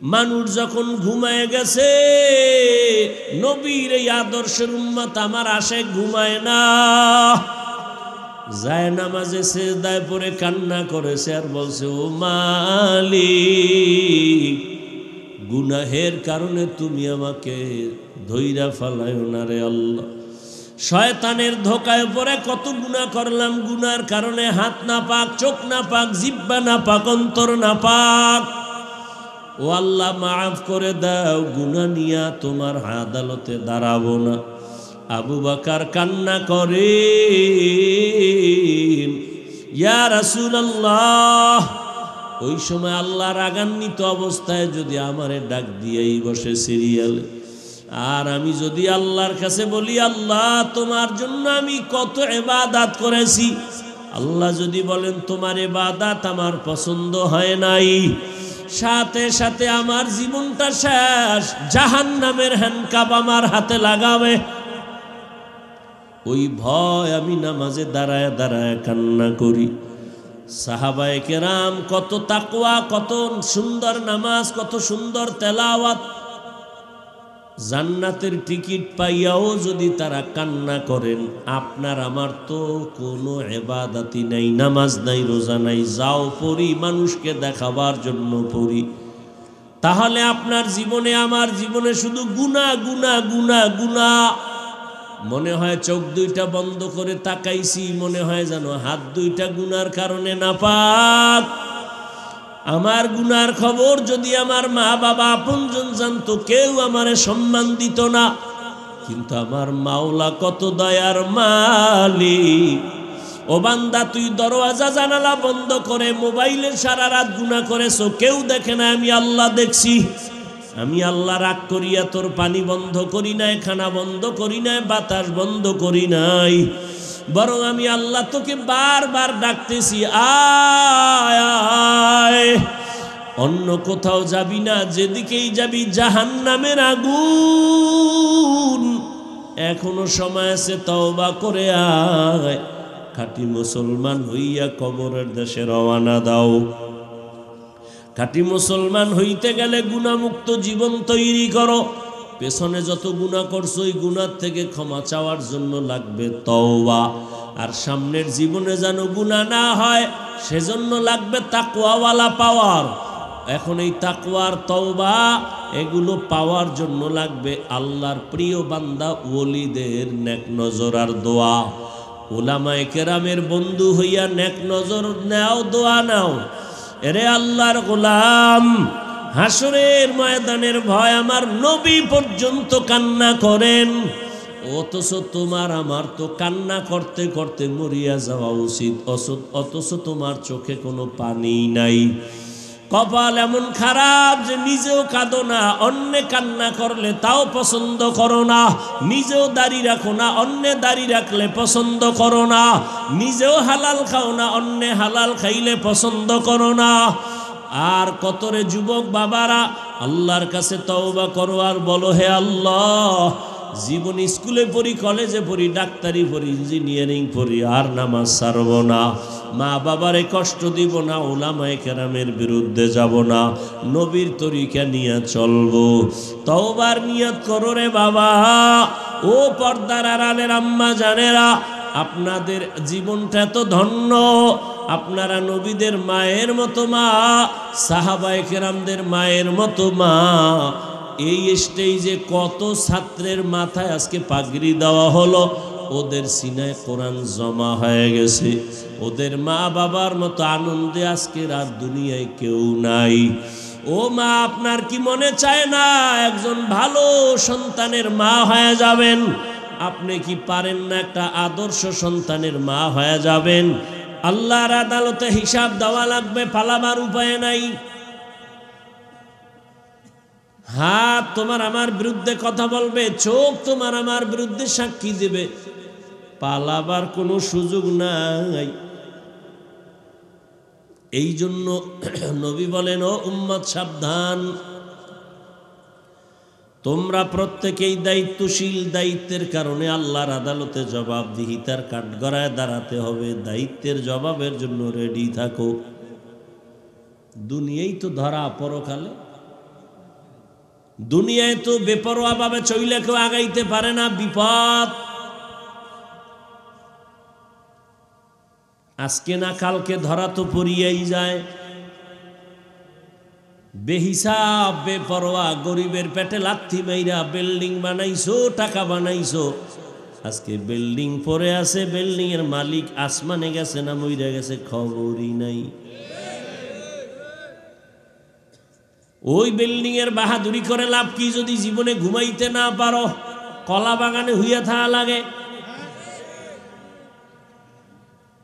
মানুষ যখন ঘুমায় গেছে, নবীর এই আদর্শের উম্মত আমার আশেক ঘুমায় না, যায় নামাজে সিজদায় পড়ে কান্না করেছে আর বলছে, ও মালিক, গুনাহের কারণে তুমি আমাকে ধইরা ফালায়ো না রে আল্লাহ। শয়তানের ধোকায় পড়ে কত গুনাহ করলাম, গুনার কারণে হাত না পাক, চোখ না পাক, জিহ্বা না পাক, অন্তর না পাক। ও আল্লাহ মাফ করে দাও, গুনাহ নিয়া তোমার আদালতে দাঁড়াবো না। আবু বকর কান্না করে, ইয়া রাসূলুল্লাহ, ওই সময় আল্লাহ রাগান্বিত অবস্থায় যদি আমারে ডাক দিয়েই বসে সিরিয়ালে, আর আমি যদি আল্লাহর কাছে বলি, আল্লাহ তোমার জন্য আমি কত ইবাদত করেছি, আল্লাহ যদি বলেন তোমার ইবাদত আমার পছন্দ হয় নাই, সাথে সাথে আমার জীবনটা শেষ, জাহান্নামের হ্যান্ডকাপ আমার হাতে লাগাবে। ওই ভয় আমি নামাজে দাঁড়ায় দাঁড়ায় কান্না করি। সাহাবায়ে কেরাম কত তাকওয়া, কত সুন্দর নামাজ, কত সুন্দর তেলাওয়াত, জান্নাতের টিকিট পাইয়াও যদি তারা কান্না করেন, আপনার আমার তো কোনো ইবাদতই নাই, নামাজ নাই, রোজা নাই, যাও পড়ি মানুষকে দেখাবার জন্য পড়ি, তাহলে আপনার জীবনে আমার জীবনে শুধু গুনাহ গুনাহ গুনাহ গুনাহ। মনে হয় চোখ দুইটা বন্ধ করে তাকাইছি, মনে হয় যেন হাত দুইটা গুনার কারণে নাপাক। আমার গুনার খবর যদি আমার মা বাবা আপনজন জানতো, কেউ আমারে সম্মান দিত না। কিন্তু আমার মাওলা কত দয়ার মালিক। ও বান্দা, তুই দরওয়াজা জানালা বন্ধ করে মোবাইলে সারা রাত গুনাহ করেছো, কেউ দেখে না, আমি আল্লাহ দেখছি। আমি আল্লাহ রাগ করিয়া তোর পানি বন্ধ করি নাই, খানা বন্ধ করি নাই, বাতাস বন্ধ করি নাই, বরং আমি আল্লাহ তোকে বারবার ডাকতেছি, আয় আয়, অন্য কোথাও যাবি না, যেদিকেই যাবি জাহান্নামের আগুন। এখনো সময় আছে, তওবা করে আয়, খাঁটি মুসলমান হইয়া কবরের দেশে রওনা দাও। খাঁটি মুসলমান হইতে গেলে গুনাহমুক্ত জীবন তৈরি করো। পেছনে যত গুনাহ করছো, ওই গুনার থেকে ক্ষমা চাওয়ার জন্য লাগবে তওবা। আর সামনের জীবনে যেন গুনাহ না হয়, সেজন্য লাগবে তাকওয়াওয়ালা পাওয়ার। এখন এই তাকওয়ার তওবা এগুলো পাওয়ার জন্য লাগবে আল্লাহর প্রিয় বান্দা ওলিদের নেক নজর আর দোয়া। উলামায়ে কেরামের বন্ধু হইয়া নেক নজর নাও, দোয়া নাও। এরে আল্লাহর গোলাম, হাসরের ময়দানের ভয় আমার নবী পর্যন্ত কান্না করেন, অথচ তোমার আমার তো কান্না করতে করতে মরিয়া যাওয়া উচিত, অথচ তোমার চোখে কোনো পানি নাই। কপাল এমন খারাপ যে নিজেও কাঁদো না, অন্যে কান্না করলে তাও পছন্দ করো না, নিজেও দাড়ি রাখো না, অন্যে দাড়ি রাখলে পছন্দ করো না, নিজেও হালাল খাও না, অন্যে হালাল খাইলে পছন্দ করো না। আর কতরে যুবক বাবারা আল্লাহর কাছে তওবা করো আর বলো, হে আল্লাহ, জীবন স্কুলে পড়ি, কলেজে পড়ি, ডাক্তারি পড়ি, ইঞ্জিনিয়ারিং পড়ি, আর নামাজ ছাড়ব না, মা বাবারে কষ্ট দিব না, উলামায়ে কেরামের বিরুদ্ধে যাব না, নবীর তরিকা নিয়ে চলবো। তওবার নিয়ত করো রে বাবা। ও পর্দার আড়ালের আম্মা জানেরা, আপনাদের জীবনটা তো ধন্য, আপনারা নবীদের মায়ের মতো মা, সাহাবায়ে কেরামদের মায়ের মতো মা। এই স্টেজে কত ছাত্রের মাথায় আজকে পাগড়ি দেওয়া হলো, ওদের সিনায় কোরআন জমা হয়ে গেছে, ওদের মা বাবার মতো আনন্দে আজকের আর দুনিয়ায় কেউ নাই। ও মা, আপনার কি মনে চায় না একজন ভালো সন্তানের মা হয়ে যাবেন? আপনি কি পারেন না একটা আদর্শ সন্তানের মা হয়ে যাবেন? আল্লাহর আদালতে হিসাব দেওয়া লাগবে, পালাবার উপায় নাই। হাত তোমার আমার বিরুদ্ধে কথা বলবে, চোখ তোমার আমার বিরুদ্ধে সাক্ষী দেবে, পালাবার কোনো সুযোগ নাই। এই জন্য নবী বলেন, ও উম্মত সাবধান, তোমরা প্রত্যেকেই দায়িত্বশীল, দায়িত্বের কারণে আল্লাহর আদালতে জবাবদিহিতার কাঠগড়ায় দাঁড়াতে হবে, দায়িত্বের জবাবের জন্য রেডি থাকো। দুনিয়াই তো ধরা, পরকালে দুনিয়ায় তো বেপরোয়া ভাবে চইলে কেউ আগাইতে পারে না, বিপদ। আজকে না কালকে ধরা তো পড়িয়াই যায়। বেহিসাব বেপরোয়া গরিবের পেটে লাথি মাইরা বিল্ডিং বানাইছো, টাকা বানাইছো, আজকে বিল্ডিং পড়ে আছে, বিল্ডিং এর মালিক আসমানে গেছে না মইরা গেছে খবরই নাই। ওই বিল্ডিং এর বাহাদুরি করে লাভ কি যদি জীবনে ঘুমাইতে না পারো, কলা বাগানে হইয়া থাকা লাগে।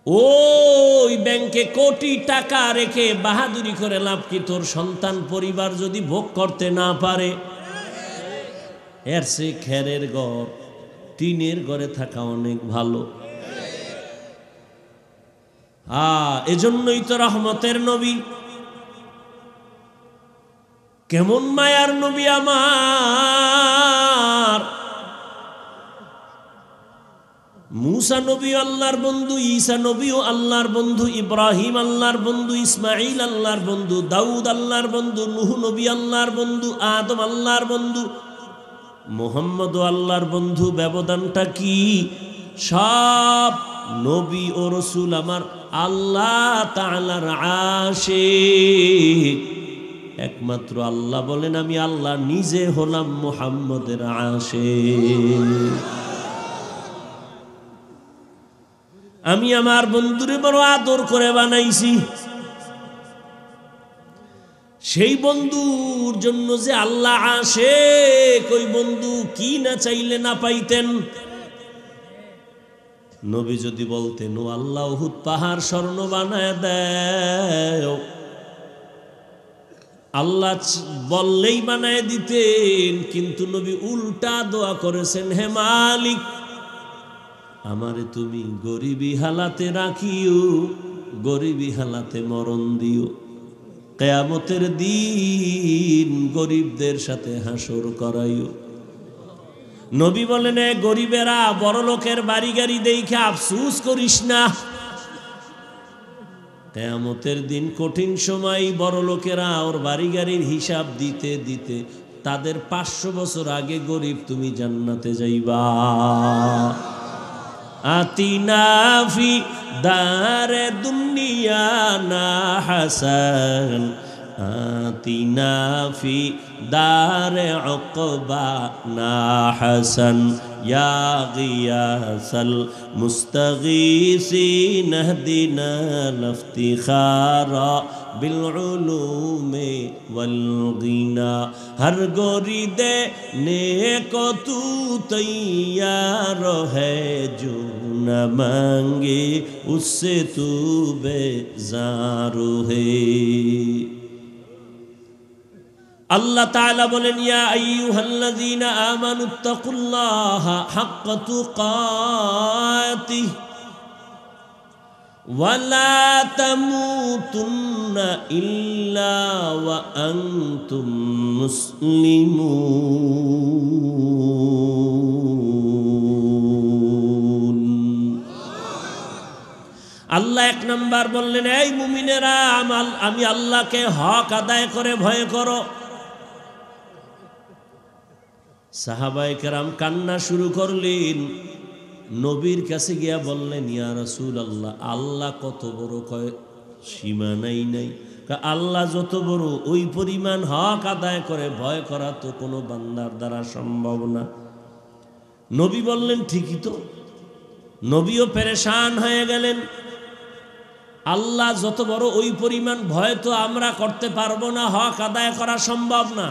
ওই ব্যাংকে কোটি টাকা রেখে বাহাদুরি করে লাভ কি? তোর সন্তান পরিবার যদি ভোগ করতে না পারে, এর সে খেরের ঘর টিনের ঘরে থাকা অনেক ভালো। এজন্যই তো রহমতের নবী, কেমন মায়ার নবী আমার। মুসা নবী আল্লাহর বন্ধু, ঈসা নবীও আল্লাহর বন্ধু, ইব্রাহিম আল্লাহর বন্ধু, ইসমাইল আল্লাহর বন্ধু, দাউদ আল্লাহর বন্ধু, নূহ নবী আল্লাহর বন্ধু, আদম আল্লাহর বন্ধু, মুহাম্মদ আল্লাহর বন্ধু। ব্যবধানটা কি? সব নবী ও রসুল আমার আল্লাহ তাআলার আশিক। একমাত্র আল্লাহ বলেন আমি আল্লাহ নিজে হলাম মুহাম্মদের আশিক। আমি আমার বন্ধুরে বড় আদর করে বানাইছি। সেই বন্ধুর জন্য যে আল্লাহ আশিক, ওই বন্ধু কি না চাইলে না পাইতেন। নবী যদি বলতেন ও আল্লাহ উহুদ পাহাড় স্বর্ণ বানায় দেও, আল্লাহ বললেই বানায় দিতেন। কিন্তু নবী উল্টা দোয়া করেছেন, হে মালিক আমারে তুমি গরিবী হালাতে রাখিও, গরিবী হালাতে মরণ দিও, কিয়ামতের দিন গরিবদের সাথে হাসর করাইও। নবী বলেন এ গরিবেরা বড় লোকের বাড়ি গাড়ি দেখে আফসোস করিস না, কিয়ামতের দিন কঠিন সময় বড় লোকেরা ওর বাড়ি গাড়ির হিসাব দিতে দিতে তাদের 500 বছর আগে গরিব তুমি জান্নাতে যাইবা। আতিনা ফি দারে দুনিয়া না হাসান, আতিনা ফি দারে উকবা না হাসান, ইয়া গিয়াসাল মুস্তাগীসিন ইহদিনা লিফতিখারা বিল উলুমি ওয়াল গিনা। হর গরিদে নেক তু তৈয়ার হ্যায় जो न मांगे उससे तू बेजार है। আল্লাহ তাআলা বলেন ইয়া আইয়ুহাল্লাযীনা আমানুত্তাকুল্লাহা হাক্কা তুকাতিহি ওয়া লা তামুতুন্না ইল্লা ওয়া আনতুম মুসলিমুন। আল্লাহ 1 নাম্বার বললেন এই মুমিনেরা আমি আল্লাহকে হক আদায় করে ভয় করো। সাহাবায়ে কেরাম কান্না শুরু করলেন, নবীর কাছে গিয়া বললেন ইয়া রাসূলুল্লাহ আল্লাহ কত বড়, কয় সীমানাই নাই। আল্লাহ যত বড় ওই পরিমাণ হক আদায় করে ভয় করা তো কোনো বান্দার দ্বারা সম্ভব না। নবী বললেন ঠিকই তো। নবীও পেরেশান হয়ে গেলেন, আল্লাহ যত বড় ওই পরিমাণ ভয় তো আমরা করতে পারবো না, হক আদায় করা সম্ভব না।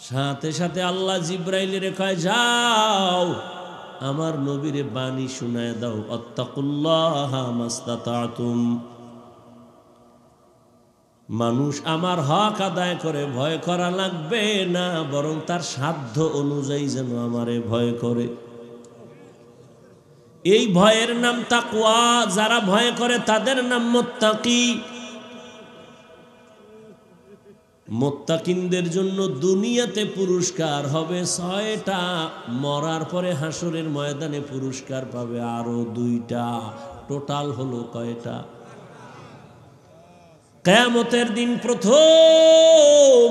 সাথে সাথে আল্লাহ জিব্রাইলের কয় যাও আমার নবীরে বাণী শুনায় দাও, আত্তাকুল্লাহা মাস্তাতাতুম। মানুষ আমার হক আদায় করে ভয় করা লাগবে না, বরং তার সাধ্য অনুযায়ী যেন আমারে ভয় করে। এই ভয়ের নাম তাকওয়া। যারা ভয় করে তাদের নাম মুত্তাকি। মুত্তাকিনদের জন্য দুনিয়াতে পুরস্কার হবে 6টা, মরার পরে হাসরের ময়দানে পুরস্কার পাবে আরো 2টা। টোটাল হলো কয়টা? কিয়ামতের দিন প্রথম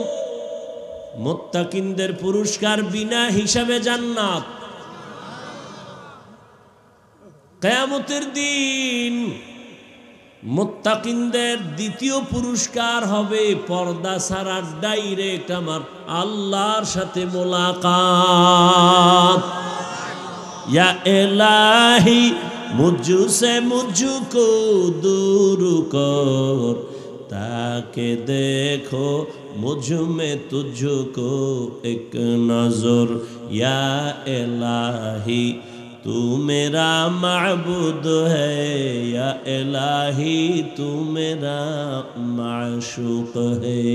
মুত্তাকিনদের পুরস্কার বিনা হিসাবে জান্নাত। কিয়ামতের দিন মুত্তাকিনদের দ্বিতীয় পুরস্কার হবে পর্দা ছাড়া ডাইরেক্ট আমার আল্লাহর সাথে মোলাকাত। ইয়া ইলাহি মুঝসে মুঝকো दूर कर, ताके देखो मुझ में तुझको एक नजर। या इलाही तू मेरा माबूद है, या इलाही तू मेरा माशूक है।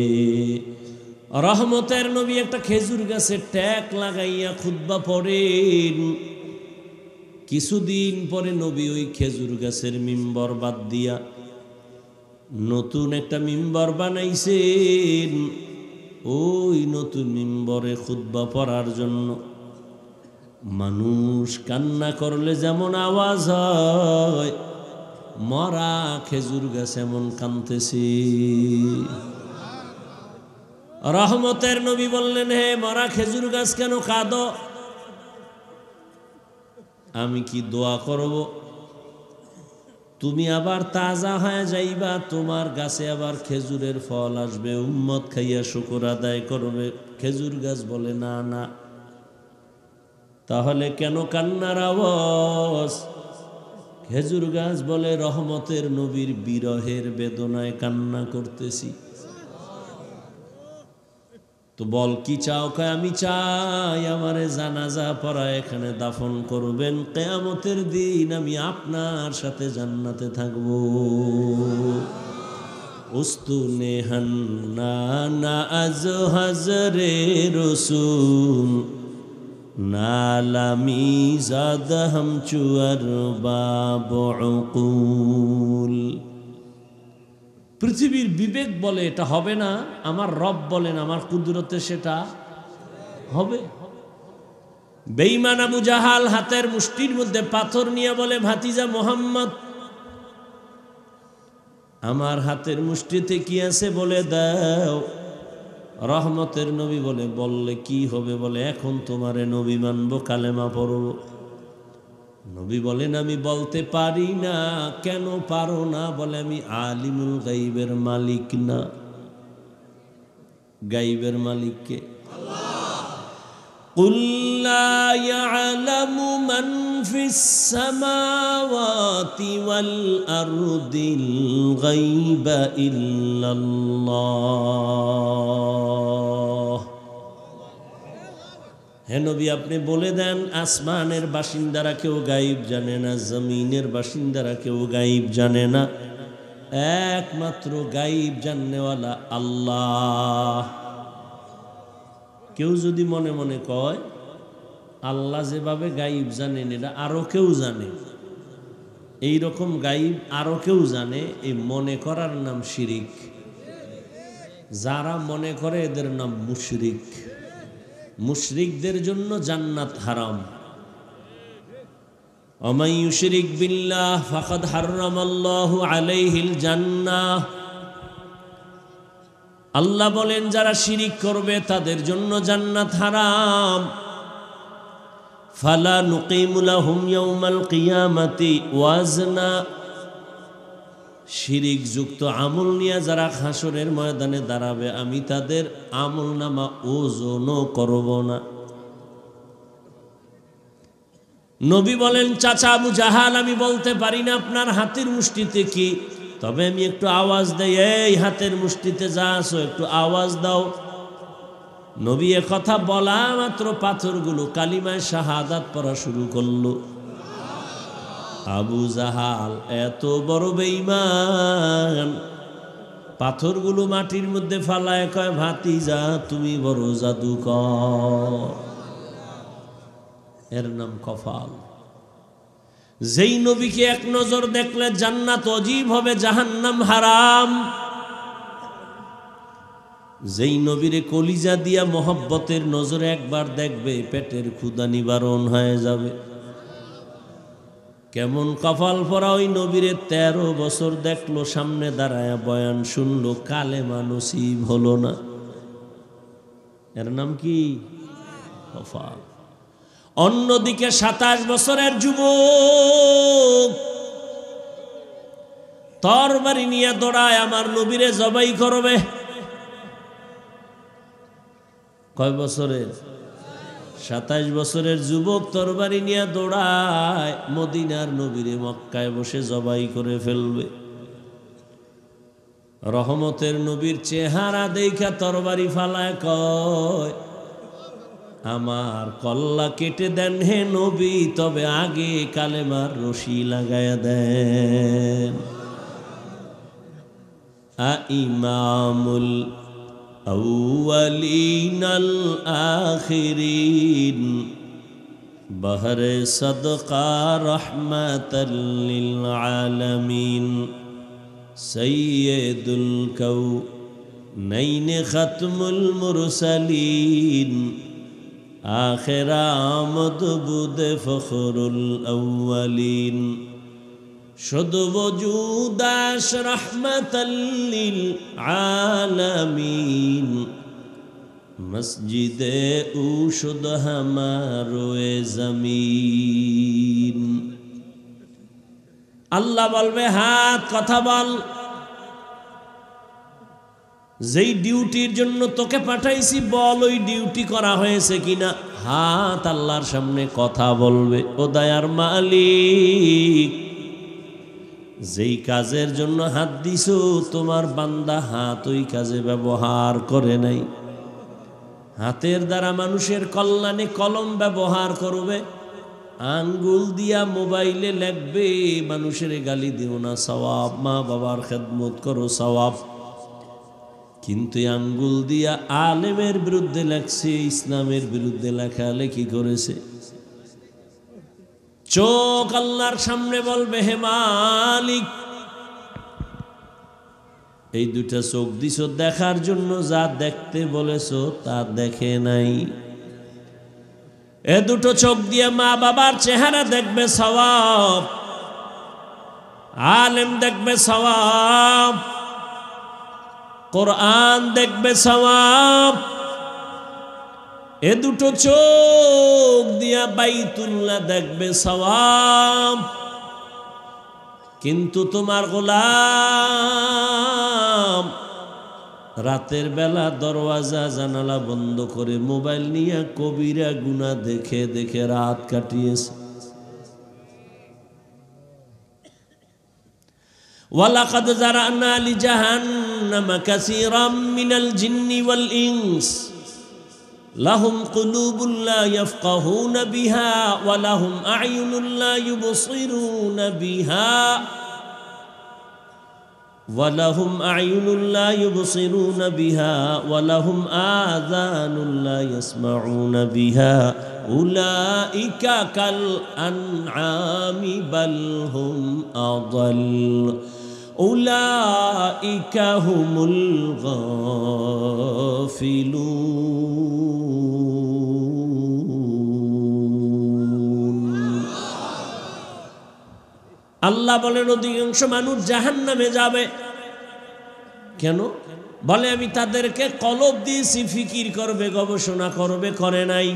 रहमतेर नबी एक खेजुर गाছে ট্যাগ লাগাইয়া খুতবা পড়েন। কিছুদিন পরে নবী ওই খেজুর গাছের মিম্বর বাদ দিয়া নতুন একটা মিম্বর বানাইছেন। ওই নতুন মিম্বরে খুতবা পড়ার জন্য মানুষ কান্না করলে যেমন আওয়াজ হয়, মরা খেজুর গাছ এমন কাঁদতেছে। রহমতের নবী বললেন, হে মরা খেজুর গাছ কেন কাঁদো? আমি কি দোয়া করব তুমি আবার তাজা হয়ে যাইবা, তোমার গাছে আবার খেজুরের ফল আসবে, উম্মত খাইয়া শুকর আদায় করবে? খেজুর গাছ বলে না না। তাহলে কেন কান্নার আওয়াজ? খেজুর গাছ বলে রহমতের নবীর বিরহের বেদনায় কান্না করতেছি। তো বল কি চাও? কয় আমি চাই আমারে জানাজা পড়া এখানে দাফন করবেন, কিয়ামতের দিন আমি আপনার সাথে জান্নাতে থাকব। উস্তুনে হান্না আজ হাজরে রসুল, নালামি জাদ হাম চুয়ার বাবুল। পৃথিবীর বিবেক বলে এটা হবে না, আমার রব বলেন আমার কুদরতে সেটা হবে। বেঈমান আবু জাহাল হাতের মুষ্টির মধ্যে পাথর নিয়ে বলে, ভাতিজা মোহাম্মদ আমার হাতের মুষ্টিতে কি আছে বলে দাও। রহমতের নবী বলে, বললে কি হবে? বলে এখন তোমারে নবী মানবো, কালেমা পড়ব। নবী বলেন আমি বলতে পারি না। কেন পারো না? বলে আমি আলিমুল গাইবের মালিক না। গাইবের মালিক কে? কুল লা ইয়ালামু মান ফিস সামাওয়াতি ওয়াল আরদিল গায়বা ইল্লাল্লাহ। হে নবী আপনি বলে দেন, আসমানের বাসিন্দারা কেউ গায়েব জানে না, জমিনের বাসিন্দারা কেউ গায়েব জানে না, একমাত্র গায়েব জাননেওয়ালা আল্লাহ। কেউ যদি মনে মনে কয় আল্লাহ যেভাবে গায়েব জানেন এটা আরো কেউ জানে, এই রকম গায়েব আরো কেউ জানে, এই মনে করার নাম শিরিক। যারা মনে করে এদের নাম মুশরিক। মুশরিকদের জন্য জান্নাত হারাম। ওমান ইউশরিক বিল্লাহ ফাকাদ হারামাল্লাহু আলাইহিল জান্নাহ। আল্লাহ বলেন যারা শিরিক করবে তাদের জন্য জান্নাত হারাম। ফালা নুকিমু লাহুম ইয়াউমাল কিয়ামাতি ওয়াজনা। শিরিক যুক্ত আমল নিয়ে যারা হাসরের ময়দানে দাঁড়াবে আমি তাদের আমল নামা ওজনও করব না। নবী বলেন, চাচা আবু জাহাল আমি বলতে পারি না আপনার হাতের মুষ্টিতে কি, তবে আমি একটু আওয়াজ দেই, এই হাতের মুষ্টিতে যা আছো একটু আওয়াজ দাও। নবী এ কথা বলা মাত্র পাথরগুলো কালিমায় শাহাদাত পড়া শুরু করলো। আবু জাহাল এত বড় বেঈমান, পাথরগুলো মাটির মধ্যে ফালায় কয়, ভাতিজা তুমি বড় জাদুকর। এর নাম কফাল। যেই নবীকে এক নজর দেখলে জান্নাত অজীব হবে, জাহান্নাম হারাম। যেই নবীরে কলিজা দিয়া মোহব্বতের নজরে একবার দেখবে পেটের ক্ষুধা নিবারণ হয়ে যাবে। কেমন কপাল পরা ওই নবীরে 13 বছর দেখলো, সামনে দাঁড়ায়া বয়ান শুনলো, কালেমা নসিব হলো না। এর নাম কি? খফা। অন্যদিকে 27 বছরের যুবক তরবারি নিয়ে দৌড়ায় আমার নবীরে জবাই করবে। কয় বছরের? 27 বছরের যুবক তরবারি নিয়ে দৌড়ায় মদিনার নবীরে মক্কায় বসে জবাই করে ফেলবে। রহমতের নবীর চেহারা দেখা তরবারি ফালায় কয়, আমার কল্লা কেটে দেন হে নবী, তবে আগে কালেমার রশি লাগায়া দেন। ইমামুল আউয়ালিন আল আখিরিন বহরে সদকা রহমাতাল লিল আলামিন সৈয়দুল কাউনাইন খাতমুল মুরসালিন আখির আমদ বুদে ফখরুল আউয়ালিন শুধু ওজুদাশ রহমাতাল লিল আলামিন মসজিদে উশুদ হামারোয়ে জমিন। আল্লাহ বলবে হাত কথা বল, যেই ডিউটির জন্য তোকে পাঠাইছি বল ওই ডিউটি করা হয়েছে কিনা। হাত আল্লাহর সামনে কথা বলবে, ও দয়ার মালিক যেই কাজের জন্য হাত দিছো তোমার বান্দা হাত ওই কাজে ব্যবহার করে নাই। হাতের দ্বারা মানুষের কল্যাণে কলম ব্যবহার করবে, আঙ্গুল দিয়া মোবাইলে লিখবে, মানুষের গালি দিও না সওয়াব, মা বাবার খেদমত করো সওয়াব। কিন্তু আঙ্গুল দিয়া আলেমের বিরুদ্ধে লেখছে, ইসলামের বিরুদ্ধে লেখালেখি করেছে। চোখ আল্লাহর সামনে বলবে হে মালিক এই দুটা চোখ দিছো দেখার জন্য, যা দেখতে বলেছো তা দেখে নাই। এ দুটো চোখ দিয়ে মা বাবার চেহারা দেখবে সওয়াব, আলেম দেখবে সওয়াব, কোরআন দেখবে সওয়াব। এ দুটো চোখ দিয়া বাইতুল্লাহ দেখবে সওয়াব। কিন্তু তোমার গোলাম রাতের বেলা দরওয়াজা জানালা বন্ধ করে মোবাইল নিয়ে কবিরা গুনাহ দেখে দেখে রাত কাটিয়েছে। ওয়ালাকাদ যারানা লিজাহান্নামা কাসীরাম মিনাল জিন্নি ওয়াল ইনস লাহুম কুলুবুন লা ইয়াফকাহুনা বিহা ওয়া লাহুম আ'য়ুনুন লা ইউবসিরুনা বিহা ওয়া লাহুম আ'য়ুনুন লা ইউবসিরুনা বিহা ওয়া লাহুম আযানুন লা ইয়াসমাউনা বিহা উলাইকা কাল আনআমি বাল হুম আযাল উলাইকা হুমুল গাফিলুন। আল্লাহ বলেন অধিকাংশ মানুষ জাহান্নামে যাবে। কেন? বলে আমি তাদেরকে কলব দিয়েছি, ফিকির করবে, গবেষণা করবে, করে নাই।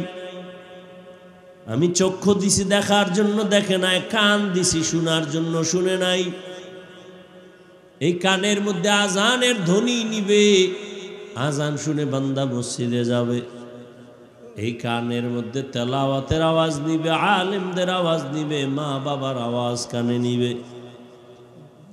আমি চক্ষু দিছি দেখার জন্য, দেখে নাই। কান দিছি শোনার জন্য, শুনে নাই। এই কানের মধ্যে আজানের ধ্বনি নিবে, আজান শুনে বান্দা মসজিদে যাবে। এই কানের মধ্যে তেলাওয়াতের আওয়াজ নিবে, আলেমদের আওয়াজ নিবে, মা বাবার আওয়াজ কানে নিবে।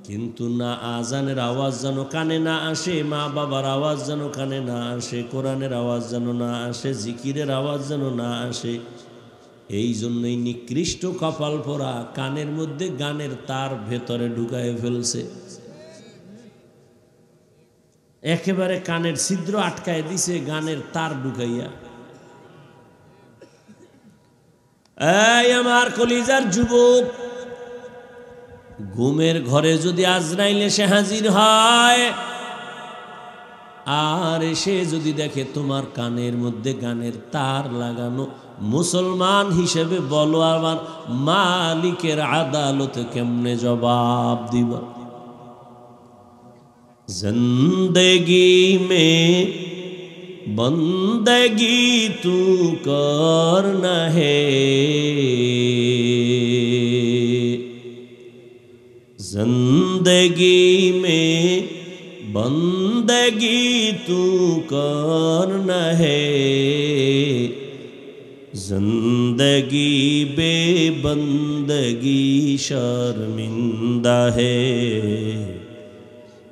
কিন্তু না, আজানের আওয়াজ যেন কানে না আসে, মা বাবার আওয়াজ যেন কানে না আসে, কোরআনের আওয়াজ যেন না আসে, জিকিরের আওয়াজ যেন না আসে। এই জন্যই নিকৃষ্ট কপাল পোড়া কানের মধ্যে গানের তার ভেতরে ঢুকায় ফেলছে। একেবারে কানের ছিদ্র আটকায় দিছে গানের তার ঢুকাইয়া। এই আমার কলিজার যুবক, ঘুমের ঘরে যদি আজরাইল এসে হাজির হয় আর এসে যদি দেখে তোমার কানের মধ্যে গানের তার লাগানো, মুসলমান হিসেবে বলো আমার মালিকের আদালতে কেমনে জবাব দিবা? जिंदगी में बंदगी तू करना है, जिंदगी में बंदगी तू करना है, जिंदगी बेबंदगी शर्मिंदा है,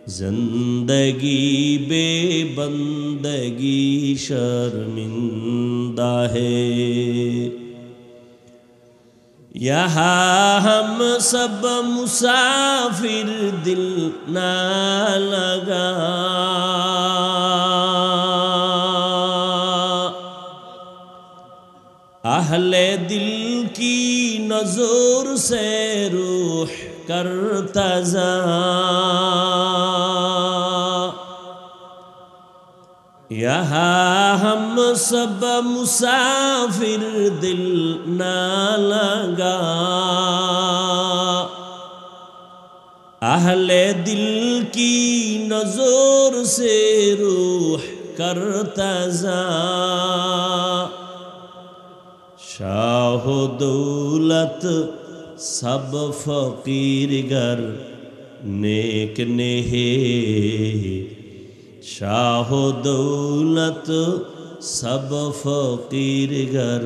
जिंदगी बेबंदगी शर्मिंदा है। यहाँ हम सब मुसाफिर दिल ना लगा, अहले दिल की नजर से रूह करता जा, यहाँ हम सब मुसाफिर दिल ना लगा, अहले दिल की नजर से रूह करता जा, शाह दौलत सब फकीर गर नेक नेहे, शाह दौलत सब फकीर गर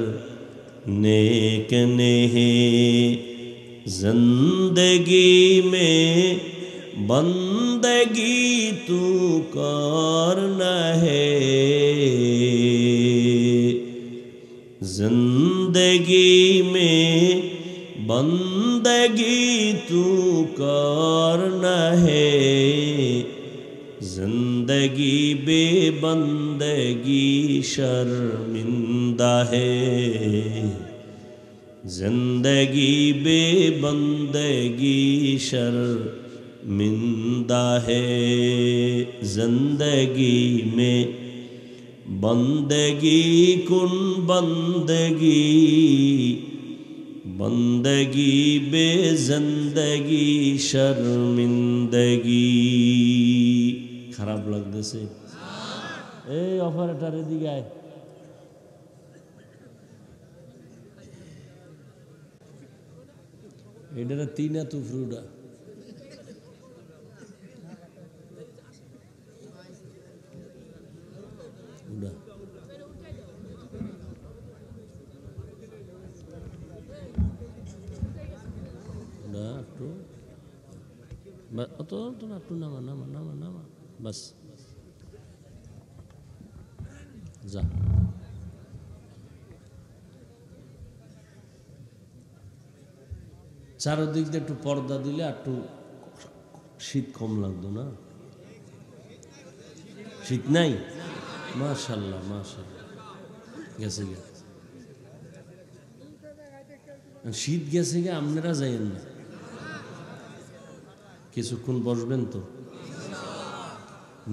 नेक नेहे, जिंदगी में बंदगी तू करना है, जिंदगी में बंदगी तू करना है, जिंदगी बेबंदगी शर्मिंदा है, जिंदगी बेबंदगी शर्मिंदा है, जिंदगी में बंदगी कुन बंदगी, बंदगी बेजिंदगी शर्मिंदगी। খারাপ লাগতেছে? এই অপারেটরের দিকে আয়। এটা তিনা তুফরুডা উডা উডা একটু অত না একটু নামা নামা নামা নামা बस जा। চারদিক দিয়ে একটু পর্দা দিলে একটু শীত কম লাগতো না? শীত নাই? মাশাআল্লাহ মাশাআল্লাহ। গেছে গে শীত গেছে গে, আপনারা যাইয়েন না, কিছুক্ষণ বসবেন তো,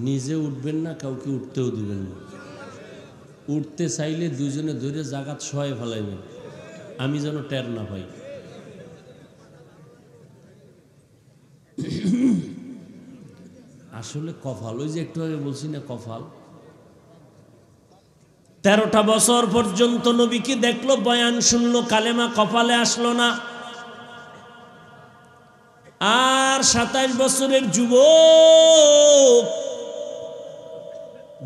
নিজে উঠবেন না, কাউকে উঠতেও দিবেন না। উঠতে চাইলে দুজনে ধরে জাগাত সহায় ফেলাইবেন, আমি যেন টের না পাই। আসলে কপাল, ওই যে একটু আগে বলছি না কপাল। 13টা বছর পর্যন্ত নবীকে দেখলো, বয়ান শুনলো, কালেমা কপালে আসলো না। আর 27 বছরের যুবক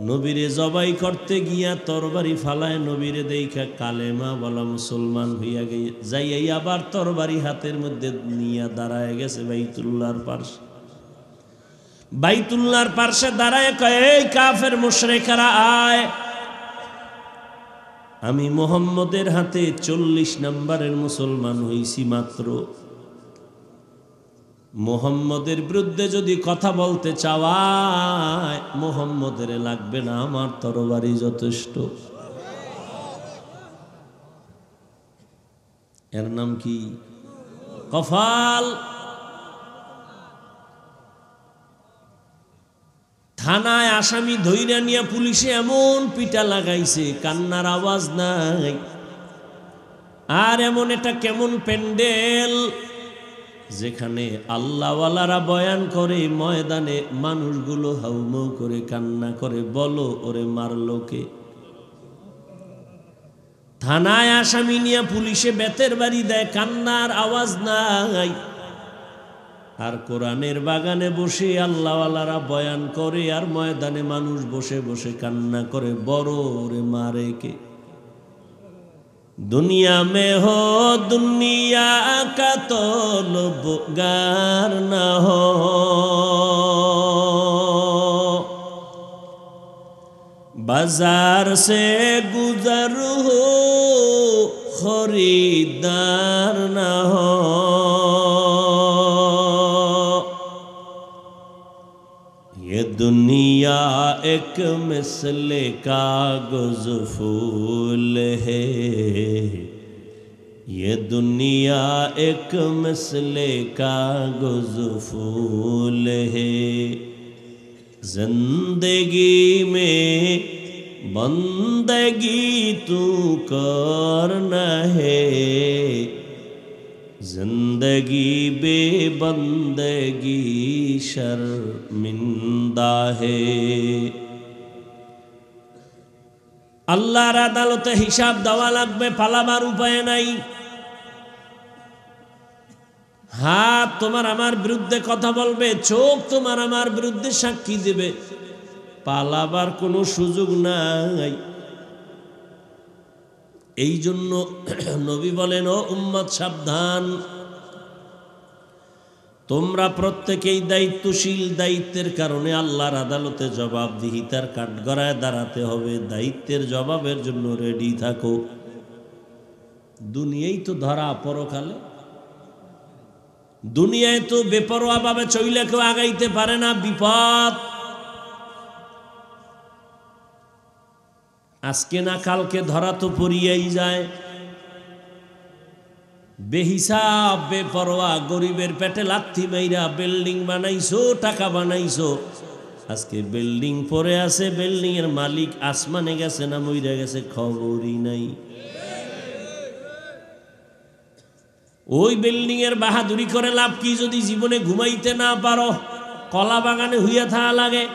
নবীরে জবাই করতে গিয়া তরবারি ফালায়, নবীরে দেখা কালেমা বলা মুসলমান হইয়া যাই, আবার তরবারি হাতের মধ্যে নিয়ে দাঁড়ায় গেছে বাইতুল্লাহর পার্শ্বে। বাইতুল্লাহর পার্শ্বে দাঁড়ায় কয়, এই কাফের মুশরিকরা আয়, আমি মুহাম্মদের হাতে 40 নম্বরের মুসলমান হইছি মাত্র। মুহাম্মদের বিরুদ্ধে যদি কথা বলতে চাওয়ায়, মুহাম্মদের লাগবে না, আমার তরবারি যথেষ্ট। এর নাম কি? কফাল। থানায় আসামি ধইরা নিয়ে পুলিশে এমন পিটা লাগাইছে, কান্নার আওয়াজ নাই। আর এমন এটা কেমন প্যান্ডেল, যেখানে আল্লাহওয়ালারা বয়ান করে ময়দানে মানুষগুলো হাউমাউ করে কান্না করে, বলো ওরে মারলো কে? থানায় আসামি নিয়ে পুলিশে বেতের বাড়ি দেয়, কান্নার আওয়াজ নাই। আর কোরআনের বাগানে বসে আল্লাহওয়ালারা বয়ান করে, আর ময়দানে মানুষ বসে বসে কান্না করে, বড় ওরে মারে কে? दुनिया में हो दुनिया का तलबगार न हो, बाजार से गुजर हो खरीदार न हो। ये दुनिया एक मिसले कागज फूल है, ये दुनिया एक मिसले कागज फूल है। जिंदगी में बंदगी तू करना है, जिंदगी बेबंदगी शर्मिंदा है। আল্লাহর আদালতে হিসাব দেওয়া লাগবে, পালাবার উপায় নাই। হাত তোমার আমার বিরুদ্ধে কথা বলবে, চোখ তোমার আমার বিরুদ্ধে সাক্ষী দেবে, পালাবার কোনো সুযোগ নাই। এই জন্য নবী বলেন, ও উম্মত সাবধান, তোমরা প্রত্যেকেই দায়িত্বশীল। দায়িত্বের কারণে আল্লাহর আদালতে জবাবদিহিতার কাঠগড়ায় দাঁড়াতে হবে। দায়িত্বের জবাবের জন্য রেডি থাকো। দুনিয়ায় তো ধরা, পরকালে দুনিয়ায় তো বেপরোয়া ভাবে চইলে কেউ আগাইতে পারে না, বিপদ। আজকে না কালকে ধরা তো পড়িয়াই যায়। বেহিসাব বেপরোয়া গরিবের পেটে লাথি মাইরা বিল্ডিং বানাইছো, টাকা বানাইছো, আজকে বিল্ডিং পড়ে আছে, বিল্ডিং এর মালিক আসমানে গেছে না মইরা গেছে খবরই নাই। ওই বিল্ডিং এর বাহাদুরি করে লাভ কি যদি জীবনে ঘুমাইতে না পারো, কলা বাগানে হইয়া থাকা লাগে।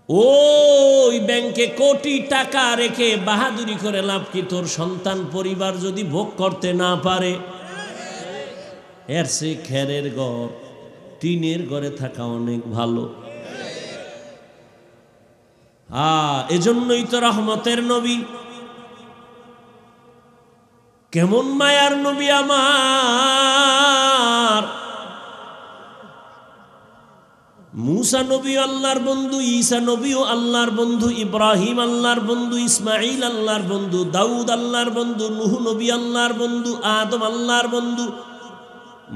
ওই ব্যাংকে কোটি টাকা রেখে বাহাদুরি করে লাভ কি? তোর সন্তান পরিবার যদি ভোগ করতে না পারে, এর সে খেরের ঘর, টিনের ঘরে থাকা অনেক ভালো। এজন্যই তো রহমতের নবী, কেমন মায়ার নবী আমার। मूसा नबी अल्लाहर बंधु, ईसा नबी अल्लाहर बंधु, इब्राहिम अल्लाहर बंधु, इस्माइल अल्लाहर बंधु, दाऊद अल्लाहर बंधु, नूह नबी अल्लाहर बंधु, आदम अल्लाहर बंधु,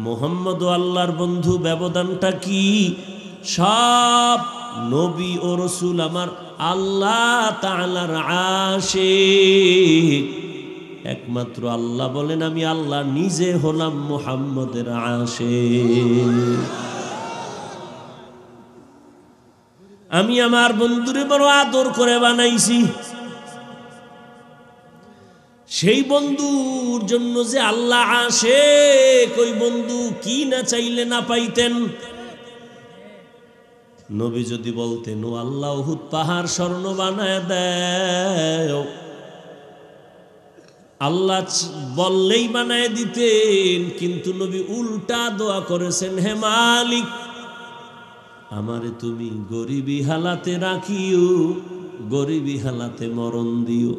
मोहम्मद अल्लाहर बंधु। व्यवधानटा की? सब नबी ओ रसूल आमार आल्लाह ताआलार आशिक। एकमात्र आल्लाह बोलेन आमी आल्लाह निजे हलाम मुहम्मदेर आशिक। আমি আমার বন্ধুরে বড় আদর করে বানাইছি। সেই বন্ধুর জন্য যে আল্লাহ আশিক, ওই বন্ধু কি না চাইলে না পাইতেন। নবী যদি বলতেন, ও আল্লাহ উহুদ পাহাড় স্বর্ণ বানায় দাও, আল্লাহ বললেই বানায় দিতেন। কিন্তু নবী উল্টা দোয়া করেছেন, হে মালিক, আমারে তুমি গরিবী হালাতে রাখিও, গরিবী হালাতে মরণ দিও।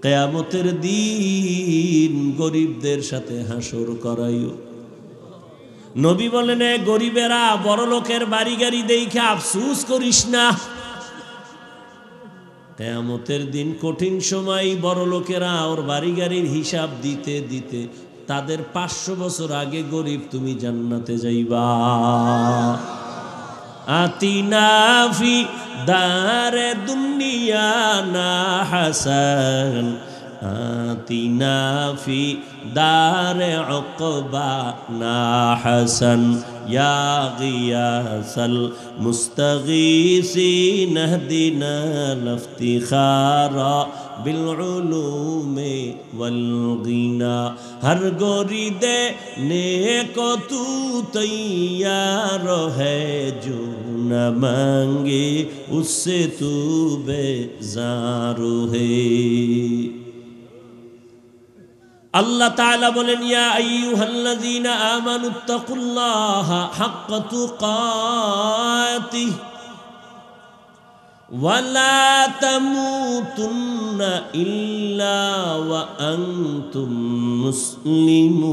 কিয়ামতের দিন গরিবদের সাথে হাসর করাইও। নবী বলেন, এ গরিবেরা, বড় লোকের বাড়ি গাড়ি দেখে আফসোস করিস না। কিয়ামতের দিন কঠিন সময় বড় লোকেরা ওর বাড়ি গাড়ির হিসাব দিতে দিতে তাদের 500 বছর আগে গরিব তুমি জান্নাতে যাইবা। आतीना फी दारे दुनिया ना हसन, आतीना फी दारे उक़बा ना हसन। ইয়া গিয়াসাল মুস্তাগীসিন ইহদিনা লাফতিখারা বিল উলুমি ওয়াল গিনা হর গোরি দে নেক তু তৈয়ার হ্যায় जो न मांगे उससे तू बेजार है। अल्लाह ताला बोलेन या अय्युहल्लज़ीना आमनुत्तकुल्लाहा हक्का तुकातिह वला तमूतुन्ना इल्ला व अंतुम मुस्लिमून।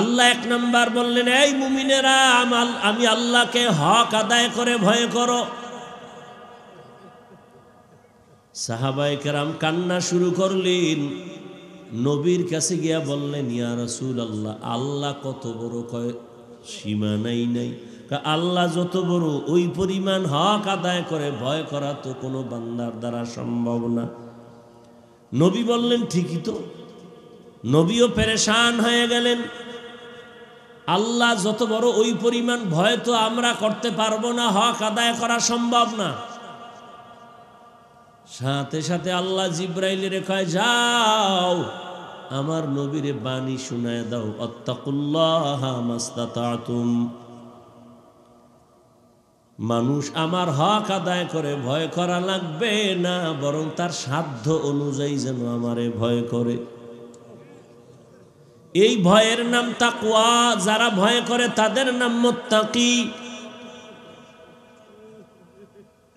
আল্লাহ এক নাম্বার বললেন, এই মুমিনেরা আমি আল্লাহকে হক আদায় করে ভয় করো। সাহাবায়ে কেরাম কান্না শুরু করলেন, নবীর কাছে গিয়া বললেন, ইয়া রাসূলুল্লাহ আল্লাহ কত বড়, কয় সীমা নাই। আল্লাহ যত বড় ওই পরিমাণ হক আদায় করে ভয় করা তো কোনো বান্দার দ্বারা সম্ভব না। নবী বললেন, ঠিকই তো। নবীও পেরেশান হয়ে গেলেন, আল্লাহ যত বড় ওই পরিমাণ ভয় তো আমরা করতে পারবো না, হক আদায় করা সম্ভব না। সাথে সাথে আল্লাহ জিব্রাইলের কয়, যাও আমার নবীরে বাণী শুনায় দাও, আত্তাকুল্লাহা মাস্তাতাতুম। মানুষ আমার হক আদায় করে ভয় করা লাগবে না, বরং তার সাধ্য অনুযায়ী যেন আমারে ভয় করে। এই ভয়ের নাম তাকওয়া। যারা ভয় করে তাদের নাম মুত্তাকি।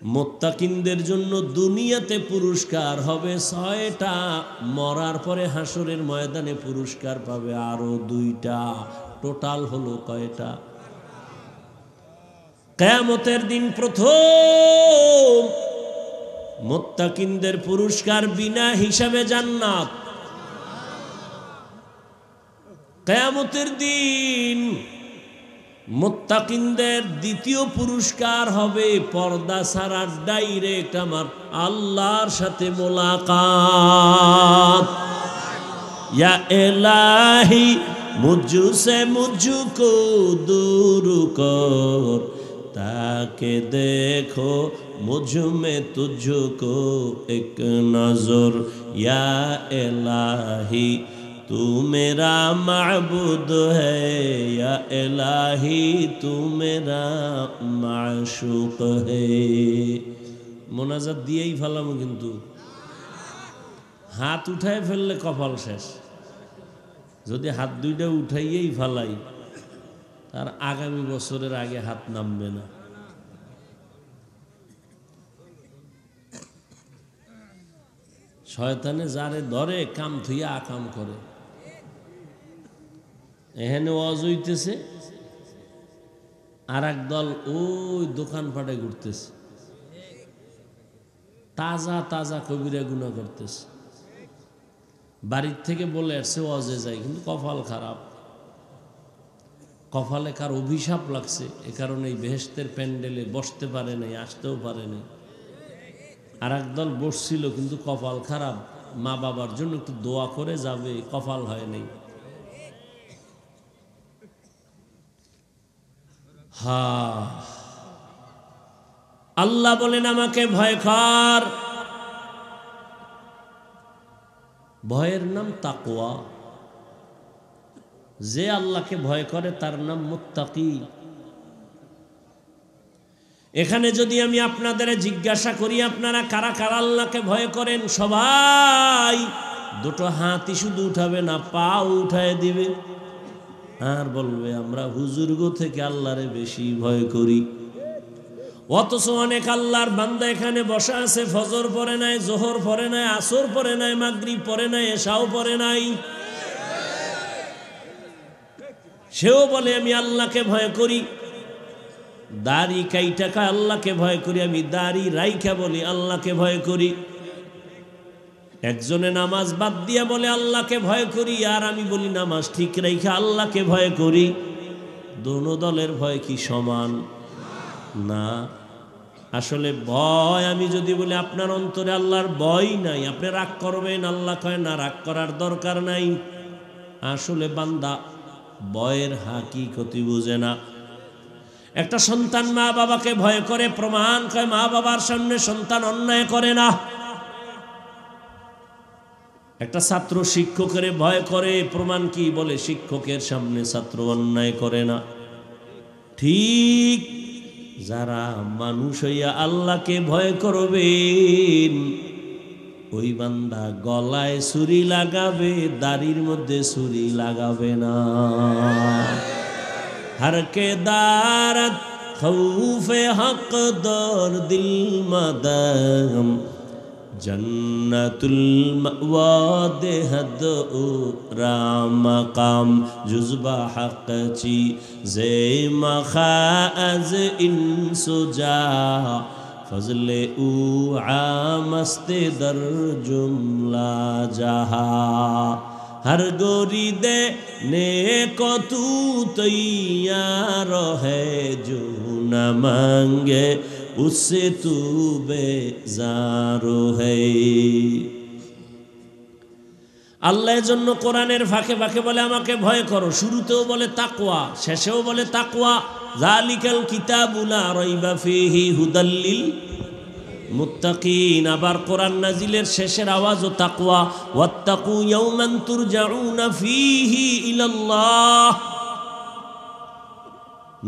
মুত্তাকিনদের জন্য দুনিয়াতে পুরস্কার হবে 6টা, মরার পরে হাসরের ময়দানে পুরস্কার পাবে আরো 2টা। টোটাল হলো কয়টা? কিয়ামতের দিন প্রথম মুত্তাকিনদের পুরস্কার বিনা হিসাবে জান্নাত। কিয়ামতের দিন মুত্তাকিনদের দ্বিতীয় পুরস্কার হবে পর্দা ছাড়া ডাইরেক্ট আমার আল্লাহর সাথে মোলাকাত। ইয়া ইলাহি মুঝসে মুঝকো দূর কর, তাকে দেখো মুঝ মে তুঝকো এক নজর। ইয়া ইলাহি तू मेरा माबूद है, या इलाही तू मेरा माशूक है। মোনাজাত দিয়েই ফেলাম, কিন্তু হাত উঠায় ফেললে কপাল শেষ। যদি হাত দুইটা উঠাইয়েই ফেলাই, তার আগামী বছরের আগে হাত নামবে না। শয়তানে যারে ধরে কাম থুইয়া আকাম করে। এখানে ওয়াজ হইতেছে, আর এক দল ওই দোকানপাটে ঘুরতেছে, তাজা তাজা কবিরা গুনাহ করতেছে। বাড়ির থেকে বলে আসছে ওয়াজে যায়, কিন্তু কপাল খারাপ। কপালে কার অভিশাপ লাগছে, এ কারণে এই বেহেশতের প্যান্ডেলে বসতে পারে নাই, আসতেও পারে নাই। আর একদল বসছিল, কিন্তু কপাল খারাপ, মা বাবার জন্য একটু দোয়া করে যাবে, কপাল হয় নাই। আল্লাহ বলেন আমাকে ভয় কর। ভয়ের নাম তাকওয়া। যে আল্লাহকে ভয় করে তার নাম মুত্তাকি। এখানে যদি আমি আপনাদের জিজ্ঞাসা করি, আপনারা কারা কারা আল্লাহকে ভয় করেন? সবাই দুটো হাতই শুধু উঠাবে না, পা উঠায় দিবে আর বলবে আমরা হুজুরগো থেকে আল্লাহরে বেশি ভয় করি। অথচ অনেক আল্লাহর বান্দা এখানে বসা আছে, ফজর পড়ে নাই, জোহর পড়ে নাই, আসর পড়ে নাই, মাগরিব পড়ে নাই, এশাও পড়ে নাই। সেও বলে আমি আল্লাহকে ভয় করি। দাড়ি কাইটা আল্লাহকে ভয় করি, আমি দাড়ি রাইখা বলি আল্লাহকে ভয় করি। একজনে নামাজ বাদ দিয়া বলে আল্লাহকে ভয় করি, আর আমি বলি নামাজ ঠিক রাইখা আল্লাহকে ভয় করি। দোনো দলের ভয় কি সমান? না। আসলে ভয় আমি যদি বলি আপনার অন্তরে আল্লাহর ভয় নাই, আপনি রাগ করবেন, আল্লাহ কয় না রাগ করার দরকার নাই। আসলে বান্দা ভয়ের হাকিকতি বুঝে না। একটা সন্তান মা বাবাকে ভয় করে, প্রমাণ কয় মা বাবার সামনে সন্তান অন্যায় করে না। একটা ছাত্র শিক্ষকের ভয় করে, প্রমাণ কি? বলে শিক্ষকের সামনে ছাত্র অন্যায় করে না। ঠিক যারা মানুষ হইয়া আল্লাহকে ভয় করবেন, ওই বান্দা গলায় ছুরি লাগাবে, দাড়ির মধ্যে ছুরি লাগাবে না। हर के दारत खौफे हक दर दिल मदम जन्नतुल मवादे हद राम काम जुज़बा हक ची जे मखाज इंसुजा फजले उ आमस्ते दर जुमला जहा हर गोरी दे ने को तू तैयार है जो न मांगे उससे तू बेजारो है। আল্লাহর জন্য কোরআনের ফাঁকে ফাঁকে বলে আমাকে ভয় করো, শুরুতেও বলে তাকওয়া, শেষেও বলে তাকওয়া। জালিকাল কিতাবু লা রাইবা ফীহি হুদাল লিল মুত্তাকিন। আবার কোরআন নাজিলের শেষের আওয়াজও তাকওয়া, ওয়াত্তাকু ইয়াওমান তুরজাউনা ফীহি ইলাল্লাহ।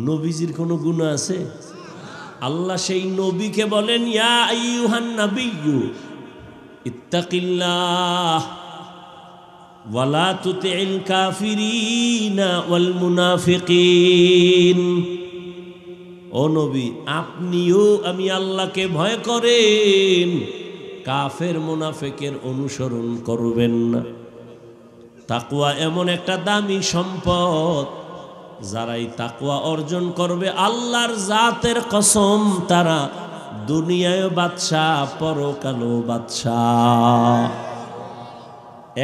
নবীজির কোনো গুনাহ আছে? আল্লাহ সেই নবীকে বলেন ইয়া আইয়ুহান নাবিয়্যু ইত্তাকিল্লাহ ওয়ালা তুতিল কাফিরিনা ওয়াল মুনাফিকিন। ও নবী, আপনিও আমি আল্লাহকে ভয় করেন, কাফের মুনাফিকের অনুসরণ করবেন না। তাকওয়া এমন একটা দামি সম্পদ, যারাই তাকওয়া অর্জন করবে আল্লাহর জাতের কসম তারা দুনিয়ায় বাদশাহ, পরকালও বাদশাহ।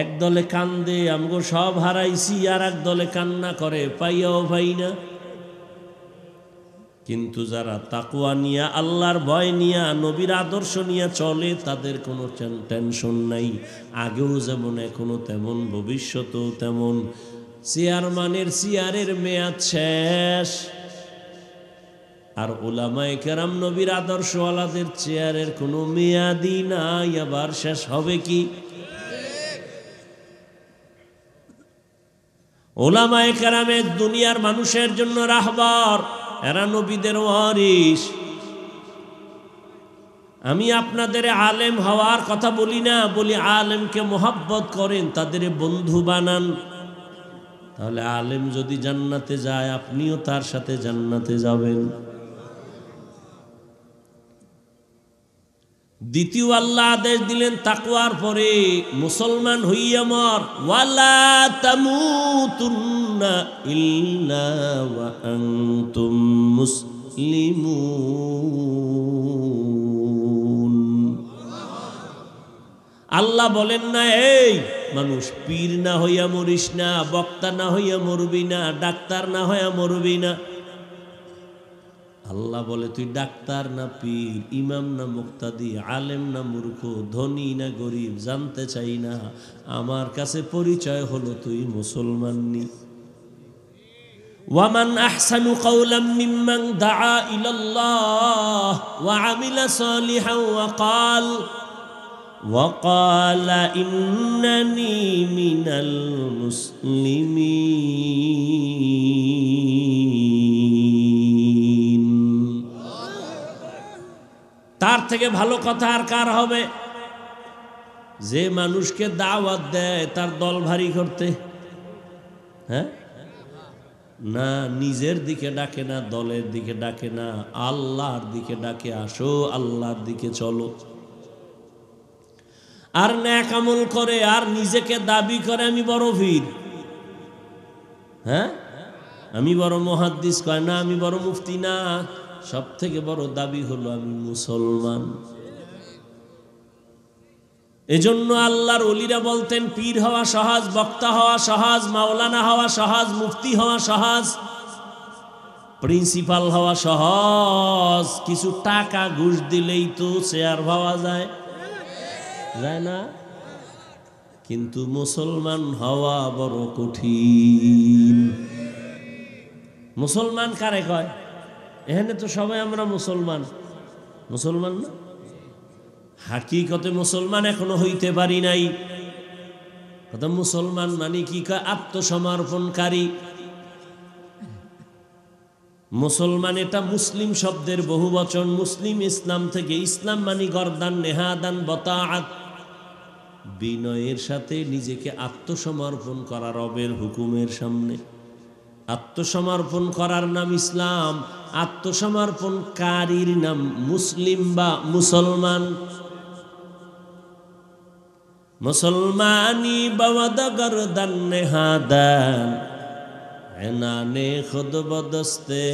এক দলে কান্দে আমগো সব হারাইছি, আর এক দলে কান্না করে পাইয়াও পাই না। কিন্তু যারা তাকওয়া নিয়া, আল্লাহর ভয় নিয়া, নবীর আদর্শ নিয়া চলে, তাদের কোনো টেনশন নাই। আগেও যেমন এখনো তেমন, ভবিষ্যতেও তেমন। চেয়ারম্যানের চেয়ারের মেয়াদ শেষ, আর উলামায়ে কেরাম নবীর আদর্শওয়ালাদের চেয়ারের কোনো মেয়াদই নাই, আবার শেষ হবে কি? উলামায়ে কেরামের দুনিয়ার মানুষের জন্য রাহবার, এরা নবীদের ওয়ারিস। আমি আপনাদের আলেম হওয়ার কথা বলি না, বলি আলেমকে মোহাব্বত করেন, তাদের বন্ধু বানান। তাহলে আলেম যদি জান্নাতে যায়, আপনিও তার সাথে জান্নাতে যাবেন। দ্বিতীয় আল্লাহ আদেশ দিলেন তাকওয়ার পরে, মুসলমান হইয়া মর, ওয়ালা তামুতুন্না ইল্লা ওয়া আনতুম মুসলিমুন। আল্লাহ বলেন না এই মানুষ, পীর না হইয়া মরিস না, বক্তা না হইয়া মরবি না, ডাক্তার না হইয়া মরবি না। আল্লাহ বলে তুই ডাক্তার না পীর, ইমাম না মুক্তাদি, আলেম না মূর্খ, ধনী না গরিব জানতে চাই না, আমার কাছে পরিচয় হলো তুই মুসলমান নি। ওয়ামান আহসানু কাওলাম মিম্মান দাআ ইলাল্লাহ ওয়া আমিলা সালিহান ওয়া ক্বালা ইন্নানী মিনাল মুসলিমিন। তার থেকে ভালো কথা আর কার হবে? যে মানুষকে দাওয়াত দেয় তার দল ভারী করতে, হ্যাঁ না, নিজের দিকে ডাকে না, দলের দিকে ডাকে না, আল্লাহর দিকে ডাকে, আসো আল্লাহর দিকে চলো। আর নেক আমল করে, আর নিজেকে দাবি করে আমি বড় পীর, হ্যাঁ আমি বড় মুহাদ্দিস, কয় না আমি বড় মুফতি, না, সব থেকে বড় দাবি হলো আমি মুসলমান। এজন্য আল্লাহর ওলিরা বলতেন পীর হওয়া সহজ, বক্তা হওয়া সহজ, মাওলানা হওয়া সহজ, মুফতি হওয়া সহজ। প্রিন্সিপাল হওয়া সহজ, কিছু টাকা ঘুষ দিলেই তো চেয়ার পাওয়া যায়, যায় না? কিন্তু মুসলমান হওয়া বড় কঠিন। মুসলমান কারে কয়? এখানে তো সবাই আমরা মুসলমান, মুসলমান না? হাকিকতে মুসলমান এখনো হইতে পারি নাই। কথা মুসলমান মানে কি? আত্মসমর্পণকারী। মুসলমান এটা মুসলিম শব্দের বহু বচন। মুসলিম ইসলাম থেকে, ইসলাম মানে গর্দান নেহাদান বতাআত, বিনয়ের সাথে নিজেকে আত্মসমর্পণ করা রবের হুকুমের সামনে। আত্মসমর্পণ করার নাম ইসলাম, আত্মসমর্পণকারীর নাম মুসলিম বা মুসলমান। মুসলমানি বওয়াদ গর্দান নেহাদান এনানে খুদ বদস্তে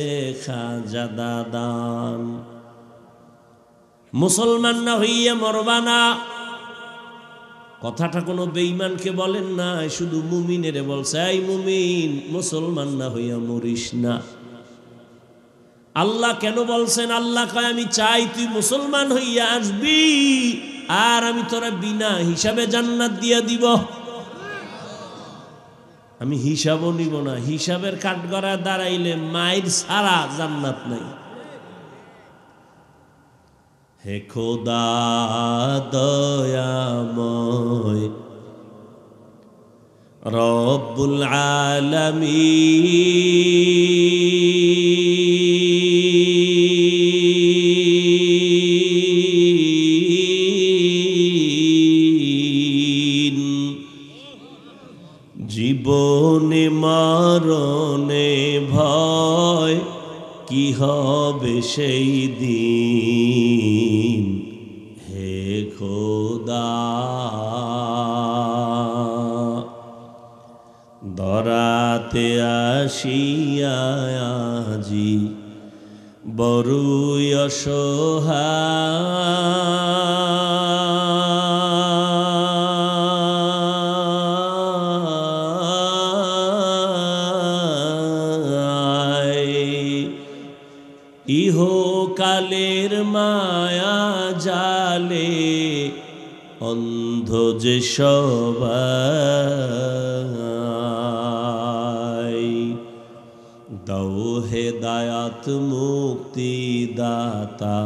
খাজাদাদান। মুসলমান না হইয়া মরবানা, কথাটা কোনো বেঈমানকে বলেন না, শুধু মুমিনেরে বলছে, এই মুমিন মুসলমান না হইয়া মরিস না। আল্লাহ কেন বলছেন? আল্লাহ কয় আমি চাই তুই মুসলমান হইয়া আসবি, আর আমি তোরা বিনা হিসাবে জান্নাত দিয়া দিব। আমি হিসাবও নিব না, হিসাবের কাঠগড়ায় দাঁড়াইলে মায়ের ছাড়া জান্নাত নাই। হে খোদা দয়াময় রব্বুল আলামিন, জীবনে মরণে ভয় কি হবে সেই দিন। হে খোদা দরাতে আসিয়া আজি বড়ই অসহায়, ইহকালের মায়া জালে অন্ধ যে সবাই। দাও হেদায়াত মুক্তি দাতা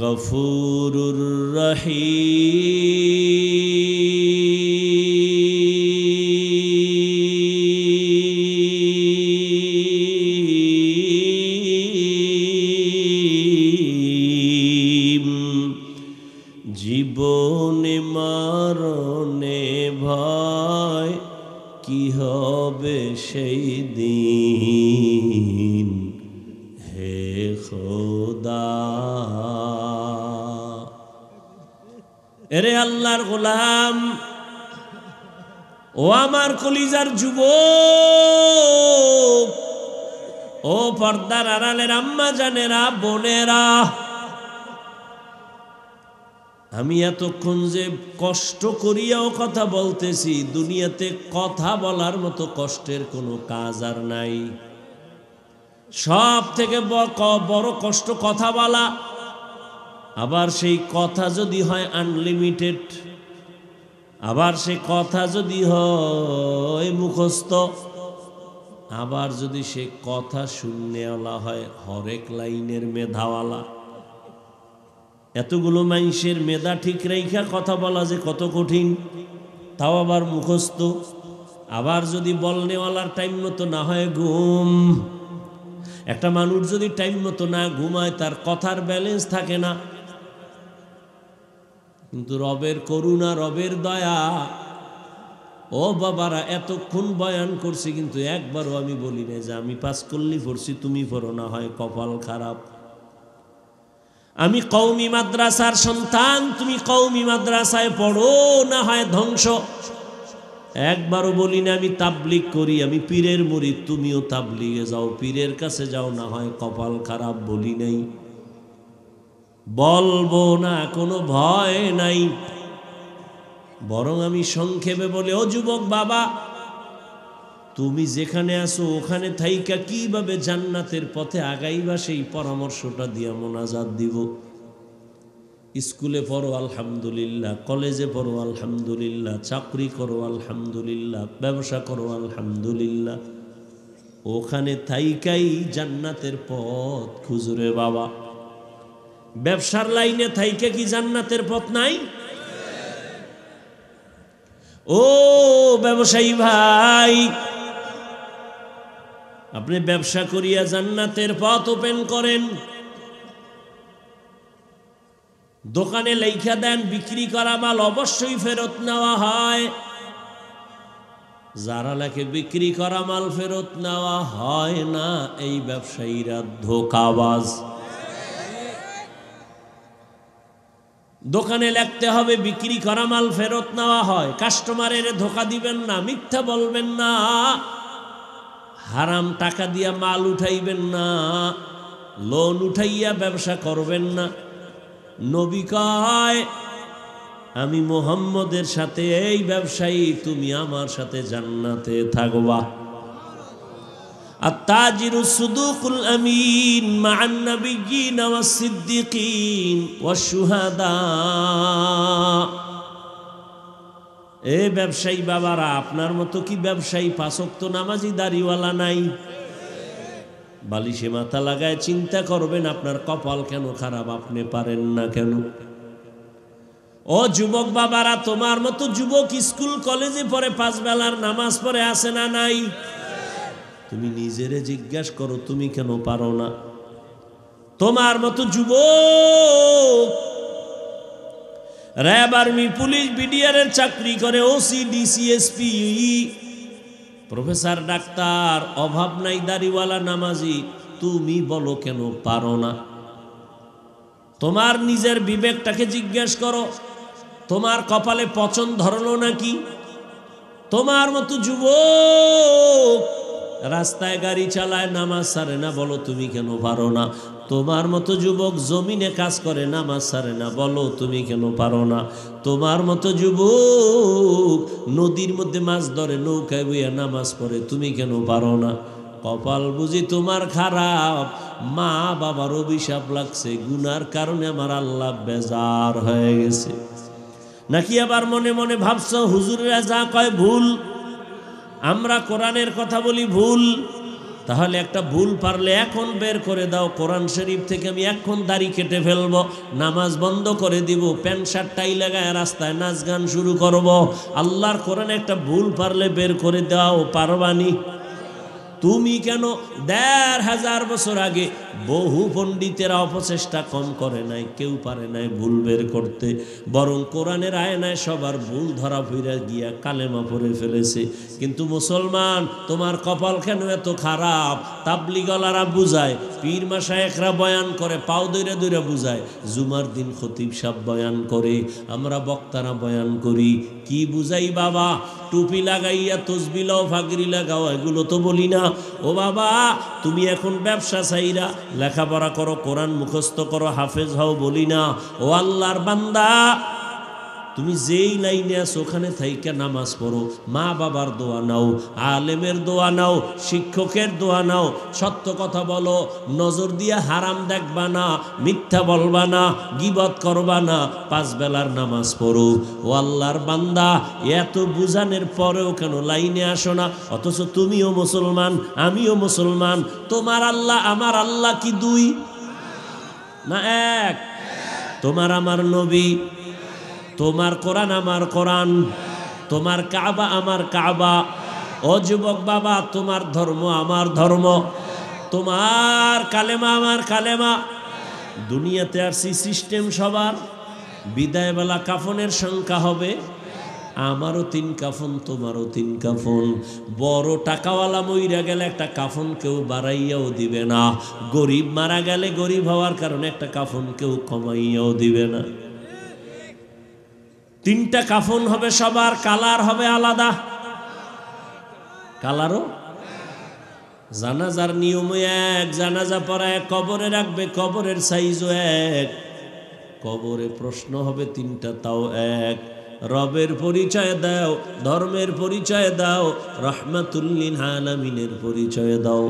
গফুরুর রহিম, জীবনে মরণে ভয় কি হবে সেই দিন। হে খোদা, এরে আল্লাহর গোলাম, ও আমার কলিজার যুবক, ও পর্দার আড়ালের আম্মা জানেরা, বোনেরা, আমি এতক্ষণ যে কষ্ট করিয়াও কথা বলতেছি, দুনিয়াতে কথা বলার মতো কষ্টের কোনো কাজ আর নাই। সব থেকে বড় কষ্ট কথা বলা। আবার সেই কথা যদি হয় আনলিমিটেড, আবার সেই কথা যদি হয় মুখস্থ, আবার যদি সে কথা শূন্যওয়ালা হয় হরেক লাইনের মেধাওয়ালা। এতগুলো মানুষের মেধা ঠিক রেখা কথা বলা যে কত কঠিন, তাও আবার মুখস্থ। আবার যদি বলনেওয়ালার টাইম মতো না হয় ঘুম, একটা মানুষ যদি টাইম মতো না ঘুমায় তার কথার ব্যালেন্স থাকে না। কিন্তু রবের করুণা, রবের দয়া, ও বাবারা এতক্ষণ বয়ান করছি কিন্তু একবারও আমি বলি না যে আমি পাস করলি পড়ছি তুমি পড়ো, না হয় কপাল খারাপ। আমি কওমি মাদ্রাসার সন্তান, তুমি কওমি মাদ্রাসায় পড়ো, না হয় ধ্বংস। একবারও বলি না আমি তাবলিগ করি, আমি পীরের মুরিদ, তুমিও তাবলিগে যাও, পীরের কাছে যাও, না হয় কপাল খারাপ। বলি নাই, বলবো না, কোনো ভয় নাই। বরং আমি সংক্ষেপে বলে, ও যুবক বাবা, তুমি যেখানে আছো ওখানে থাইকা কিভাবে জান্নাতের পথে আগাইবা সেই পরামর্শটা দিয়া মোনাজাত দিব। স্কুলে পড়ো আলহামদুলিল্লাহ, কলেজে পড়ো আলহামদুলিল্লাহ, চাকরি করো আলহামদুলিল্লাহ, ব্যবসা করো আলহামদুলিল্লাহ, ওখানে থাইকাই জান্নাতের পথ খুঁজরে বাবা। ব্যবসার লাইনে থাইকা কি জান্নাতের পথ নাই? ও ব্যবসায়ী ভাই, আপনি ব্যবসা করিয়া জান্নাতের পথ ওপেন করেন। দোকানে লেখা দেন বিক্রি করা মাল অবশ্যই ফেরত নেওয়া হয়। যারা লেখে বিক্রি করা মাল ফেরত নেওয়া হয় না, এই ব্যবসায়ীরা ধোঁকাবাজ। দোকানে লিখতে হবে বিক্রি করা মাল ফেরত নেওয়া হয়। কাস্টমারের ধোঁকা দিবেন না, মিথ্যা বলবেন না, হারাম টাকা দিয়া মাল উঠাইবেন না, লোন উঠাইয়া ব্যবসা করবেন না। নবী কয়, আমি মুহাম্মদের সাথে এই ব্যবসায়ী, তুমি আমার সাথে জান্নাতে থাকবা। আত-তাজিরু সুদুকুল আমিন মা'আন নাবিয়্যিন ওয়াস সিদ্দিকিন ওয়াশ শুহাদা। এ ব্যবসায়ী বাবারা, আপনার মতো কি ব্যবসায়ী পাঁচ ওয়াক্ত নামাজি দাড়িওয়ালা নাই? বালিশে মাথা লাগায় চিন্তা করবেন আপনার কপাল কেন খারাপ, আপনি পারেন না কেন? ও যুবক বাবারা, তোমার মতো যুবক স্কুল কলেজে পড়ে, পাঁচ বেলার নামাজ পড়ে আছে না নাই? তুমি নিজেরে জিজ্ঞাসা করো, তুমি কেন পারো না? তোমার মতো যুবক র্যাব, আর্মি, পুলিশ, বিডিআর এর চাকরি করে, OC, DC, SP, professor, doctor, অভাব নাই, দাড়িওয়ালা, নামাজি, তুমি বলো কেন পারো না? তোমার নিজের বিবেকটাকে জিজ্ঞেস করো, তোমার কপালে পচন ধরলো নাকি? তোমার মতো যুবক রাস্তায় গাড়ি চালায়, নামাজ ছাড়ে না, বলো তুমি কেন পারো না? তোমার মতো যুবক জমিনে কাজ করে, নামাজ ছাড়ে না, বলো তুমি কেন পারো না? তোমার মতো যুবক নদীর মধ্যে মাছ ধরে, নৌকায় বইয়া নামাজ পড়ে, তুমি কেন পারো না? কপাল বুঝি তোমার খারাপ, মা বাবার অভিশাপ লাগছে, গুনার কারণে আমার আল্লাহ বেজার হয়ে গেছে। নাকি আবার মনে মনে ভাবছো হুজুরেরা যা কয় ভুল, আমরা কোরআনের কথা বলি ভুল? তাহলে একটা ভুল পারলে এখন বের করে দাও। কোরআন শরীফ থেকে আমি এখন দাড়ি কেটে ফেলবো, নামাজ বন্ধ করে দিব, প্যান্ট শার্ট টাই লাগায় রাস্তায় নাচ গান শুরু করব। আল্লাহর কোরআনে একটা ভুল পারলে বের করে দাও, পারবানি? তুমি কেন ১৫০০ বছর আগে বহু পণ্ডিতেরা অপচেষ্টা কম করে নাই, কেউ পারে নাই ভুল বের করতে, বরং কোরআনের আয়নায় সবার ভুল ধরা ফিরে গিয়া কালেমা পড়ে ফেলেছে। কিন্তু মুসলমান, তোমার কপাল কেন এত খারাপ? তাবলিগলারা বুঝায়, পীর মাশায়েখরা বয়ান করে, পাও দইরা দইরা বুঝায়, জুমার দিন খতিব সাহেব বয়ান করে, আমরা বক্তারা বয়ান করি, কি বুঝাই বাবা? টুপি লাগাইয়া তসবিহ লাও, ফাগরি লাগাও, এগুলো তো বলি না। ও বাবা, তুমি এখন ব্যবসা চাইরা লেখাপড়া করো, কোরআন মুখস্থ করো, হাফেজ হও, বলি না। ও আল্লাহর বান্দা, তুমি যেই লাইনে আছো ওখানে থাইকা নামাজ পড়ো, মা বাবার দোয়া নাও, আলেমের দোয়া নাও, শিক্ষকের দোয়া নাও, সত্য কথা বলো, নজর দিয়ে হারাম দেখবা না, মিথ্যা বলবা না, গীবত করবা না, পাঁচ বেলার নামাজ পড়ো। ও আল্লাহর বান্দা, এত বুঝানোর পরেও কেন লাইনে আসো না? অথচ তুমিও মুসলমান, আমিও মুসলমান। তোমার আল্লাহ আমার আল্লাহ কি দুই না এক? তোমার আমার নবী, তোমার কোরআন আমার কোরআন, তোমার কাবা আমার কাবা। ও যুবক বাবা, তোমার ধর্ম আমার ধর্ম, তোমার কালেমা আমার কালেমা। দুনিয়াতে আসছি সিস্টেম সবার, বিদায়বেলা কাফনের সংখ্যা হবে, আমারও 3 কাফন, তোমারও 3 কাফন। বড় টাকাওয়ালা মইরা গেলে একটা কাফন কেউ বাড়াইয়াও দিবে না, গরিব মারা গেলে গরিব হওয়ার কারণে একটা কাফন কেউ কমাইয়াও দিবে না। 3টা কাফন হবে সবার, কালার হবে আলাদা, কালারও। জানাজার নিয়ম এক, জানাজা পড়ায় কবরে রাখবে, কবরের সাইজও এক, কবরে প্রশ্ন হবে 3টা তাও এক। রবের পরিচয় দাও, ধর্মের পরিচয় দাও, রাহমাতুল লিল আলামিনের পরিচয় দাও।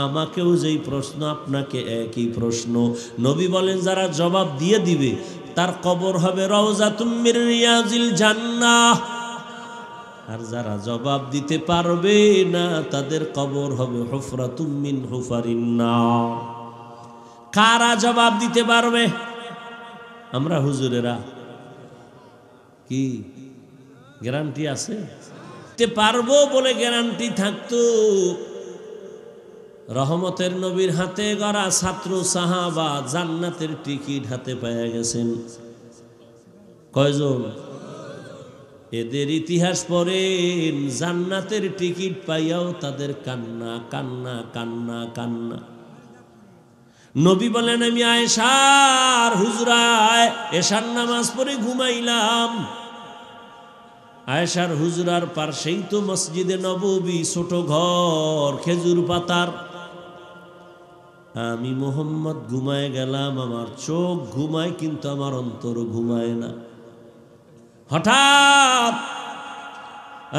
আমাকেও যেই প্রশ্ন আপনাকে একই প্রশ্ন। নবী বলেন যারা জবাব দিয়ে দিবে তার কবর হবে রওজাতুম মির রিয়াজিল জান্নাহ, আর যারা জবাব দিতে পারবে না তাদের কবর হবে হুফরাতুম মিন হুফারিন নার। কারা জবাব দিতে পারবে? আমরা হুজুরেরা। কি গ্যারান্টি আছে? দিতে পারবো বলে গ্যারান্টি থাকতো রহমতের নবীর হাতে গড়া ছাত্র সাহাবা জান্নাতের টিকিট হাতে পেয়ে গেছেন। কয়জন? এদের ইতিহাস পড়েন, জান্নাতের টিকিট পাইয়াও তাদের কান্না কান্না কান্না কান্না। নবী বলেন আমি আয়েশার হুজরায় এশার নামাজ পড়ে ঘুমাইলাম। আয়েশার হুজরার পাশেই তো মসজিদে নববী, ছোট ঘর খেজুর পাতার। আমি মোহাম্মদ ঘুমায় গেলাম, আমার চোখ ঘুমায় কিন্তু আমার অন্তর ঘুমায় না। হঠাৎ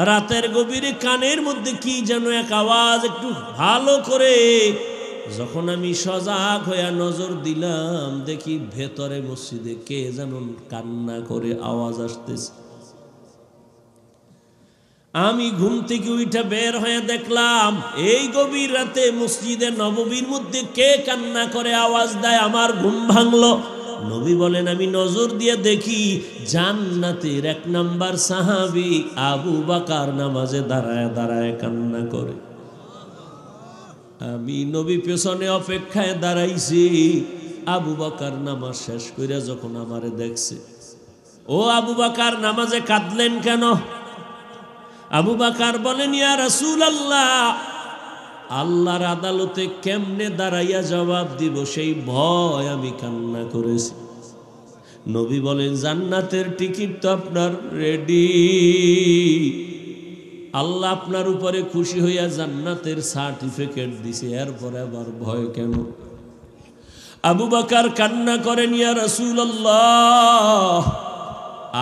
রাতের গভীরে কানের মধ্যে কি যেন এক আওয়াজ, একটু ভালো করে যখন আমি সজাগ হয়ে নজর দিলাম, দেখি ভেতরে মসজিদে কে যেন কান্না করে আওয়াজ আসতেছে। আমি ঘুম থেকে উঠে বের হয়ে দেখলাম এই গভীর রাতে মসজিদে নববীর মধ্যে কে কান্না করে আওয়াজ দেয়। আমার ঘুম ভাঙলো। নবী বলেন আমি নজর দিয়ে দেখি জান্নাতের 1 নাম্বার সাহাবী আবু বকর নামাজে দাঁড়ায় দাঁড়ায় কান্না করে। আমি নবী পেছনে অপেক্ষায় দাঁড়াইছি। আবু বকর নামাজ শেষ করে যখন আমারে দেখছে, ও আবু বকর নামাজে কাঁদলেন কেন? আবু বকর বলেন ইয়া রাসূলুল্লাহ, আল্লাহর আদালতে কেমনে দাঁড়াইয়া জবাব দিব সেই ভয় আমি কান্না করেছি। নবী বলেন জান্নাতের টিকিট তো আপনার রেডি, আল্লাহ আপনার উপরে খুশি হইয়া জান্নাতের সার্টিফিকেট দিছে, এরপরে আবার ভয় কেন? আবু বকর কান্না করেন ইয়া রাসূলুল্লাহ,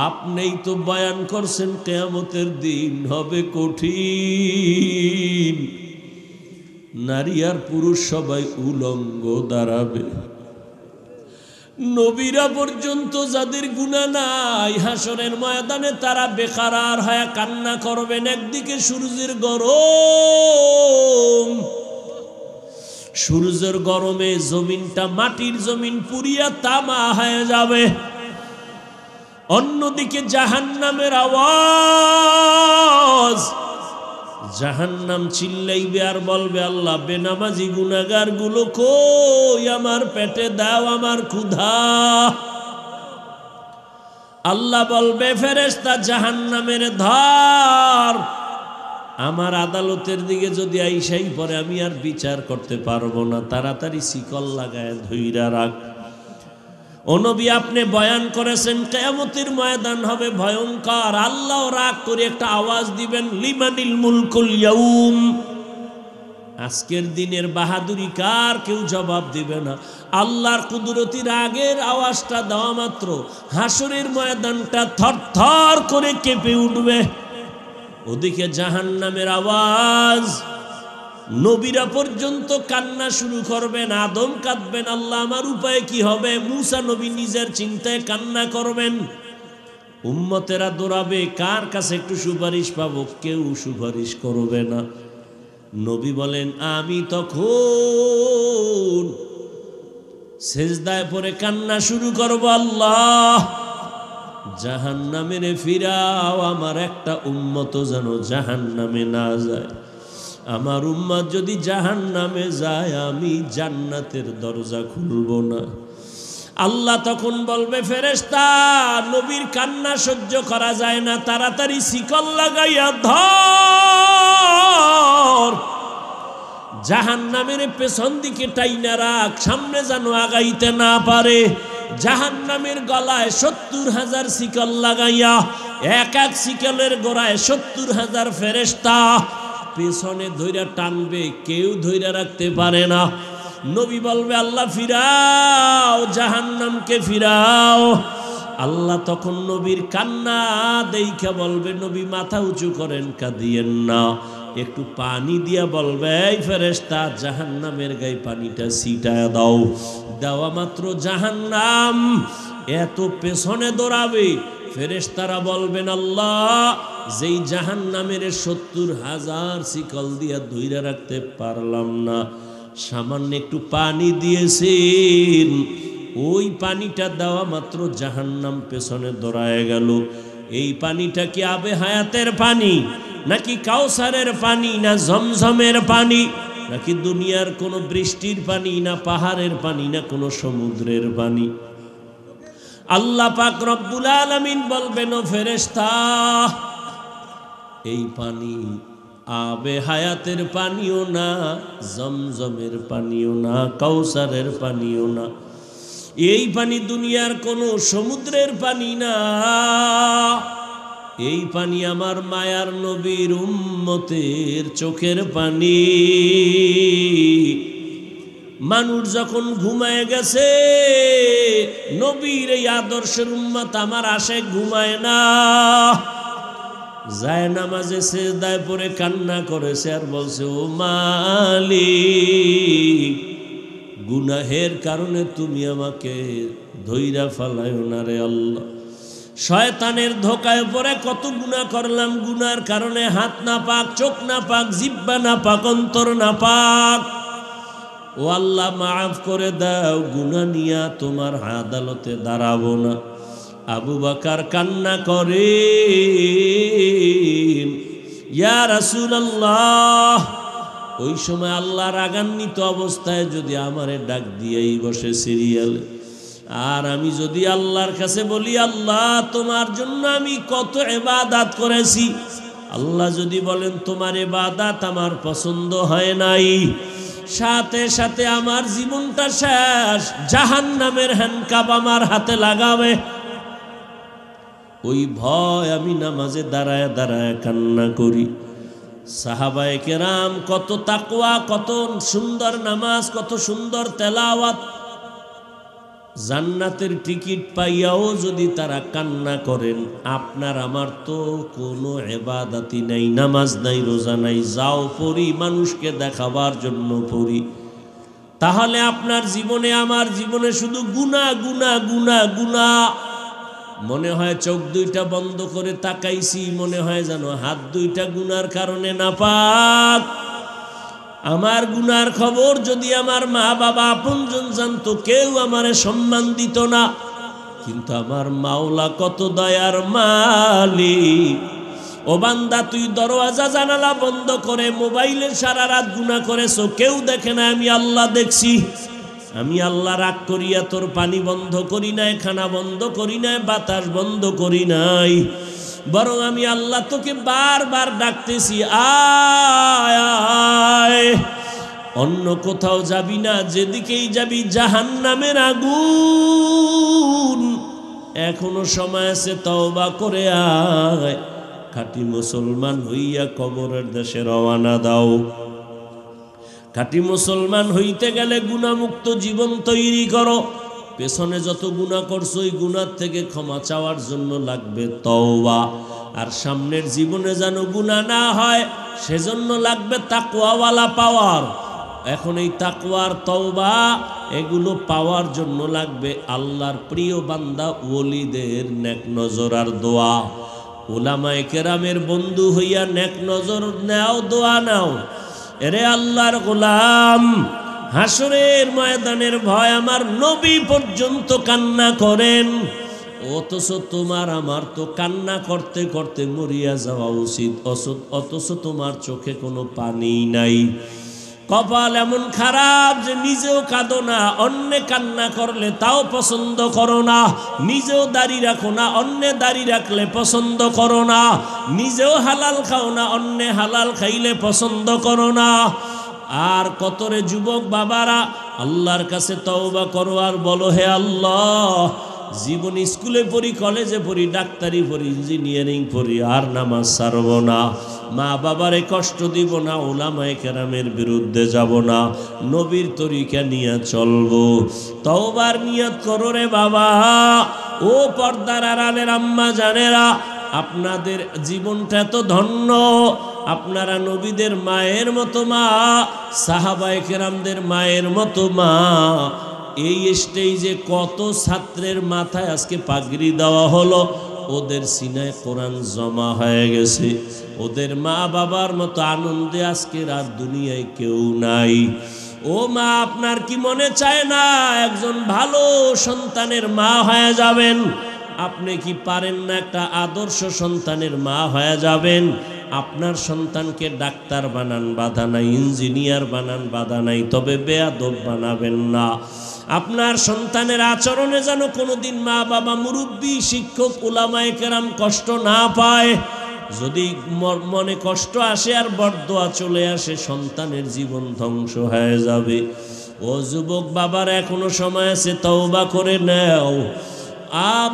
আপনিই তো বয়ান করছেন কিয়ামতের দিন হবে কঠিন, নারী আর পুরুষ সবাই উলঙ্গ দাঁড়াবে। নবীরা পর্যন্ত যাদের গুনাহ নাই হাসরের ময়দানে তারা বেকারার হয়ে কান্না করবেন। একদিকে সূর্যের গরম, সূর্যের গরমে জমিনটা মাটির জমিন পুড়িয়া তামা হয়ে যাবে। অন্যদিকে জাহান্নামের আওয়াজ, জাহান্নাম চিল্লাইবে আর বলবে আল্লাহ বেনামাজি গুনাহগার গুলো কই, আমার পেটে দাও আমার ক্ষুধা। আল্লাহ বলবে ফেরেশতা জাহান্নামের ধর, আমার আদালতের দিকে যদি আইসাই পরে আমি আর বিচার করতে পারবো না, তাড়াতাড়ি শিকল লাগায় ধইরা রাখ। ও নবী আপনি বয়ান করেছেন কিয়ামতের ময়দান হবে ভয়ঙ্কর। আল্লাহ রাগ করে একটা আওয়াজ দিবেন লিমানিল মুলকুল ইয়াউম, আজকের দিনের বাহাদুরি কার? কেউ জবাব দিবে না। আল্লাহর কুদরতি রাগের আওয়াজটা দেওয়া মাত্র হাসরের ময়দানটা থরথর করে কেঁপে উঠবে। ওদিকে জাহান্নামের আওয়াজ, নবীরা পর্যন্ত কান্না শুরু করবেন, আদম কাঁদবেন আল্লাহ আমার উপায় কি হবে। মূসা নবী নিজের চিন্তায় কান্না করবেন। উম্মতেরা দৌড়াবে কার কাছে একটু সুপারিশ পাবো, কেউ সুপারিশ করবে না। নবী বলেন আমি তখন সেজদায় পড়ে কান্না শুরু করব, আল্লাহ জাহান্নামে ফিরাও, আমার একটা উম্মত যেন জাহান্নামে না যায়। আমার উম্মত যদি জাহান্নামে যায় আমি জান্নাতের দরজা খুলব না। আল্লাহ তখন বলবে ফেরেশতা নবীর কান্না সহ্য করা যায় না, তাড়াতাড়ি শিকল লাগাইয়া ধর, জাহান্নামের পেছন দিকে টাইনা রাখ, সামনে যেন আগাইতে না পারে। জাহান্নামের গলায় 70,000 শিকল লাগাইয়া, এক এক শিকলের গোড়ায় 70,000 ফেরেশতা পেছনে ধইরা টানবে, কেউ ধইরা রাখতে পারে না। নবী বলবে আল্লাহ ফিরাও, জাহান্নামকে ফিরাও। আল্লাহ তখন নবীর কান্না দেইখা বলবে, নবী মাথা উঁচু করেন, কাঁদিয়েন না। একটু পানি দিয়া বলবে, এই ফেরেশতা জাহান্নামের গায়ে পানিটা ছিটায়া দাও। দেওয়া মাত্র জাহান্নাম এত পেছনে দৌড়াবে, ফেরেশতারা বলবেন, আল্লাহ যেই জাহান্নামের ৭০,০০০ শিকল দিয়া ধইরা রাখতে পারলাম না, সামান্য একটু পানি দিয়েছেন, ওই পানিটা দেওয়া মাত্র জাহান্নাম পেছনে দৌড়ায় গেল। এই পানিটা কি আবে হায়াতের পানি, নাকি কাউসারের পানি, না ঝমঝমের পানি, নাকি দুনিয়ার কোনো বৃষ্টির পানি, না পাহাড়ের পানি, না কোনো সমুদ্রের পানি? আল্লাহ পাক রব্বুল আলামিন বলবেন, ও ফেরেশতা, এই পানি আবে হায়াতের পানিও না, জমজমের পানিও না, কাউসারের পানিও না, এই পানি দুনিয়ার কোনো সমুদ্রের পানি না, এই পানি আমার মায়ার নবীর উম্মতের চোখের পানি। মানুষ যখন ঘুমায় গেছে, নবীর এই আদর্শের উম্মত আমার আশায় ঘুমায় না, যায় নামাজে সিজদায় পড়ে কান্না করেছে আর বলছে, ও মালিক, গুনাহের কারণে তুমি আমাকে ধইরা ফালায়ো না রে আল্লাহ। শয়তানের ধোকায় পড়ে কত গুনাহ করলাম, গুনার কারণে হাত না পাক, চোখ না পাক, জিহ্বা না পাক, অন্তর না পাক। ও আল্লাহ মাফ করে দাও, গুনাহ নিয়া তোমার আদালতে দাঁড়াবো না। আবু বকর কান্না করে, ইয়া রাসূলুল্লাহ, ওই সময় আল্লাহ রাগান্বিত অবস্থায় যদি আমারে ডাক দিয়েই বসে সিরিয়ালে, আর আমি যদি আল্লাহর কাছে বলি, আল্লাহ তোমার জন্য আমি কত ইবাদত করেছি, আল্লাহ যদি বলেন তোমার ইবাদত আমার পছন্দ হয় নাই, সাথে সাথে আমার জীবনটা শেষ, জাহান্নামের হ্যান্ডকাপ আমার হাতে লাগাবে। ওই ভয় আমি নামাজে দাঁড়ায় দাঁড়ায় কান্না করি। সাহাবায়ে কেরাম কত তাকওয়া, কত সুন্দর নামাজ, কত সুন্দর তেলাওয়াত, জান্নাতের টিকিট পাইয়াও যদি তারা কান্না করেন, আপনার আমার তো কোনো ইবাদতই নাই, নামাজ নাই, রোজা নাই, যাও পড়ি মানুষকে দেখাবার জন্য পড়ি, তাহলে আপনার জীবনে আমার জীবনে শুধু গুনাহ গুনাহ গুনাহ গুনাহ। মনে হয় চোখ দুইটা বন্ধ করে তাকাইছি, মনে হয় যেন হাত দুইটা গুনার কারণে নাপাক। আমার গুনার খবর যদি আমার মা বাবা আপনজন জানতো, কেউ আমারে সম্মান দিত না। কিন্তু আমার মাওলা কত দয়ার মালিক। ও বান্দা, তুই দরওয়াজা জানালা বন্ধ করে মোবাইলে সারা রাত গুনাহ করেছো, কেউ দেখে না, আমি আল্লাহ দেখছি। আমি আল্লাহ রাগ করিয়া তোর পানি বন্ধ করি নাই, খানা বন্ধ করি নাই, বাতাস বন্ধ করি নাই, বরং আমি আল্লাহ তোকে বারবার ডাকতেছি, আয় আয়, অন্য কোথাও যাবি না, যেদিকেই যাবি জাহান্নামের আগুন। এখনো সময় আছে, তওবা করে আয়, খাঁটি মুসলমান হইয়া কবরের দেশে রওনা দাও। খাঁটি মুসলমান হইতে গেলে গুনাহমুক্ত জীবন তৈরি করো। পেছনে যত গুনাহ করছো, ওই গুনাহ থেকে ক্ষমা চাওয়ার জন্য লাগবে তওবা। আর সামনের জীবনে যেন গুনাহ না হয়, সেজন্য লাগবে তাকওয়াওয়ালা পাওয়ার। এখন এই তাকওয়ার তওবা এগুলো পাওয়ার জন্য লাগবে আল্লাহর প্রিয় বান্দা ওলিদের নেক নজর আর দোয়া। উলামায়ে কেরামের বন্ধু হইয়া নেক নজর নাও, দোয়া নাও। এরে আল্লাহর গোলাম, হাসরের ময়দানের ভয় আমার নবী পর্যন্ত কান্না করেন, অথচ তোমার আমার তো কান্না করতে করতে মরিয়া যাওয়া উচিত, অথচ তোমার চোখে কোনো পানি নাই। কপাল এমন খারাপ যে নিজেও কাঁদো না, অন্যে কান্না করলে তাও পছন্দ করো না, নিজেও দাড়ি রাখো না, অন্যে দাড়ি রাখলে পছন্দ করো না, নিজেও হালাল খাও না, অন্যে হালাল খাইলে পছন্দ করো না। আর কতরে যুবক বাবারা আল্লাহর কাছে তওবা করো আর বলো, হে আল্লাহ, জীবন স্কুলে পড়ি, কলেজে পড়ি, ডাক্তারি পড়ি, ইঞ্জিনিয়ারিং পড়ি, আর নামাজ ছাড়ব না, মা বাবারে কষ্ট দিব না, উলামায়ে কেরামের বিরুদ্ধে যাব না, নবীর তরিকা নিয়ে চলবো। তওবার নিয়ত করো রে বাবা। ও পর্দার আড়ালের আম্মা জানেরা, আপনাদের জীবনটা এত ধন্য। আপনারা নবীদের মায়ের মতো মা, সাহাবায়ে কেরামদের মায়ের মতো মা। এই স্টেজে কত ছাত্রের মাথায় আজকে পাগড়ি দেওয়া হলো, ওদের সিনায় কোরআন জমা হয়ে গেছে। ওদের মা বাবার মতো আনন্দে আজকের আর দুনিয়ায় কেউ নাই। ও মা, আপনার কি মনে চায় না একজন ভালো সন্তানের মা হয়ে যাবেন? আপনি কি পারেন না একটা আদর্শ সন্তানের মা হয়ে যাবেন? আপনার সন্তানকে ডাক্তার বানান, বাধা নাই। ইঞ্জিনিয়ার বানান, বাধা নাই। তবে বেয়াদব বানাবেন না। আপনার সন্তানের আচরণে যেন কোনোদিন মা বাবা, মুরব্বী, শিক্ষক, উলামায়ে কেরাম কষ্ট না পায়। যদি মনে কষ্ট আসে আর বরদোয়া চলে আসে, সন্তানের জীবন ধ্বংস হয়ে যাবে। ও যুবক বাবার, এখনো সময় আছে, তওবা করে নাও।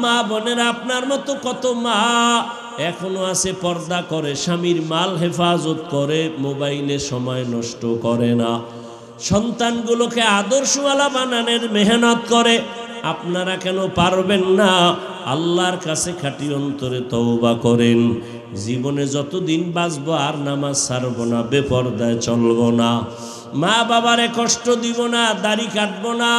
মা বোনেরা, আপনার মতো কত মা এখনো আছে, পর্দা করে, স্বামীর মাল হেফাজত করে, মোবাইলে সময় নষ্ট করে না, সন্তানগুলোকে আদর্শওয়ালা বানানোর মেহনত করে। আপনারা কেন পারবেন না? আল্লাহর কাছে খাঁটি অন্তরে তওবা করেন। জীবনে যতদিন বাঁচবো আর নামাজ ছাড়বো না, বেপরদায় চলবো না, মা বাবারে কষ্ট দিব না, দাড়ি কাটবো না,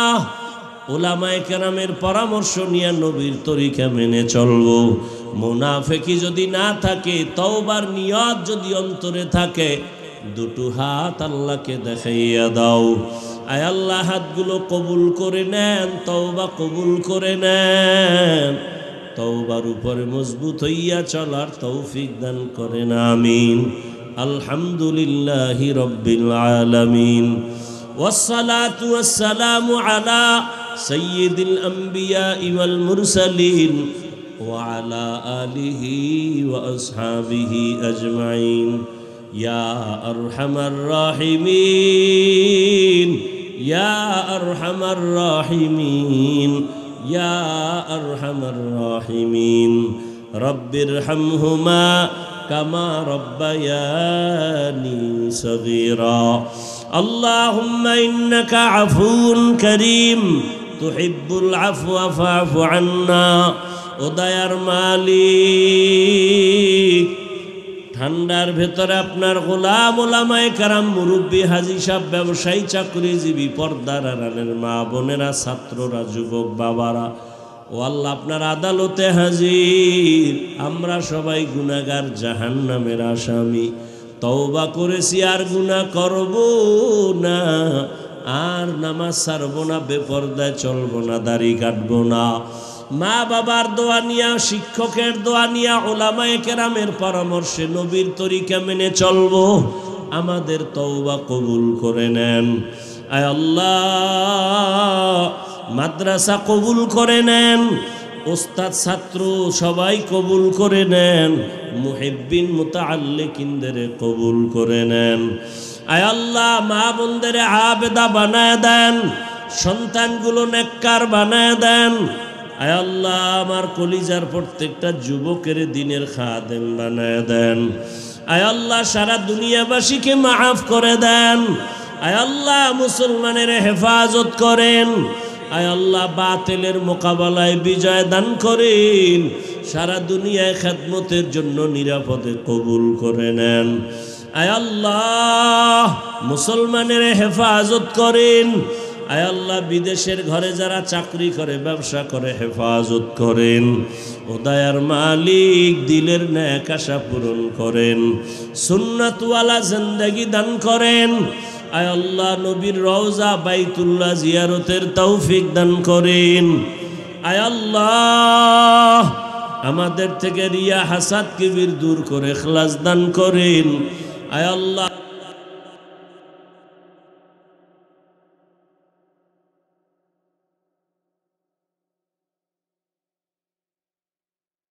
উলামায়ে কেরামের পরামর্শ নিয়ে নবীর তরিকা মেনে চলবো। মুনাফিকি যদি না থাকে, তওবার নিয়ত যদি অন্তরে থাকে, দুটো হাত আল্লাহকে দেখাইয়া দাও। আয় আল্লাহ, হাতগুলো কবুল করে নেন, তওবা কবুল করে নেন। তওবার উপরে মজবুত হইয়া চলার তৌফিক দান করেন, আমিন। আলহামদুলিল্লাহি রাব্বিল আলামিন, ওয়াসসালাতু ওয়াসসালামু আলা সাইয়্যিদিল আমবিয়া ওয়াল মুরসালিন ওয়া আলা আলিহি ওয়া আসহাবিহি আজমাইন। ইয়া আরহামার রাহিমিন, ইয়া আরহামার রাহিমিন, ইয়া আরহামার রাহিমিন। রব্বিরহামহুমা কামা রব্বায়ানি সগীরা। আল্লাহুম্মা ইন্নাকা আফুউন কারীম তুহিব্বুল আফওয়া ফা'ফু আন্না। ও দয়ার মালিক, ঠান্ডার ভেতরে আপনার গোলাম, ওলামায়ে কেরাম, মুরব্বী, হাজী সাহেব, ব্যবসায়ী, চাকরিজীবী, পর্দার আড়ালের মা বোনেরা, ছাত্ররা, যুবক বাবারা, ও আল্লাহ, আপনার আদালতে হাজির। আমরা সবাই গুনাহগার, জাহান্নামের আসামি। তওবা করেছি, আর গুনাহ করব না, আর নামাজ ছাড়বো না, বেপরদায় চলবো না, দাড়ি কাটবো না। মা বাবার দোয়া নিয়া, শিক্ষকের দোয়া নিয়া, উলামায়ে কেরামের পরামর্শে নবীর তরিকা মেনে চলবো। আমাদের তওবা কবুল করে নেন। আয় আল্লাহ, মাদ্রাসা কবুল করে নেন, ওস্তাদ ছাত্র সবাই কবুল করে নেন, মুহিব্বিন মুতাআল্লিকিনদের কবুল করে নেন। আয় আল্লাহ, মা বোনদের আবেদা বানায় দেন, সন্তানগুলো নেককার বানায় দেন। আয় আল্লাহ, আমার কলিজার প্রত্যেকটা যুবকের দিনের খাদেম বানায় দেন। আয় আল্লাহ, সারা দুনিয়াবাসীকে মাফ করে দেন। আয় আল্লাহ, মুসলমানের হেফাজত করেন। আয় আল্লাহ, বাতিলের মোকাবেলায় বিজয় দান করেন। সারা দুনিয়ায় খেদমতের জন্য নিরাপদে কবুল করে নেন। আয় আল্লাহ, মুসলমানের হেফাজত করেন। আয় আল্লাহ, বিদেশের ঘরে যারা চাকরি করে, ব্যবসা করে, হেফাজত করেন। ও দয়ার মালিক, দিলের নেক আশা পূরণ করেন, সুন্নাতওয়ালা জিন্দেগি দান করেন। আয় আল্লাহ, নবীর রওজা বাইতুল্লাহ জিয়ারতের তৌফিক দান করেন। আয় আল্লাহ, আমাদের থেকে রিয়া, হাসাদ, কিবির দূর করে ইখলাস দান করেন। আয় আল্লাহ,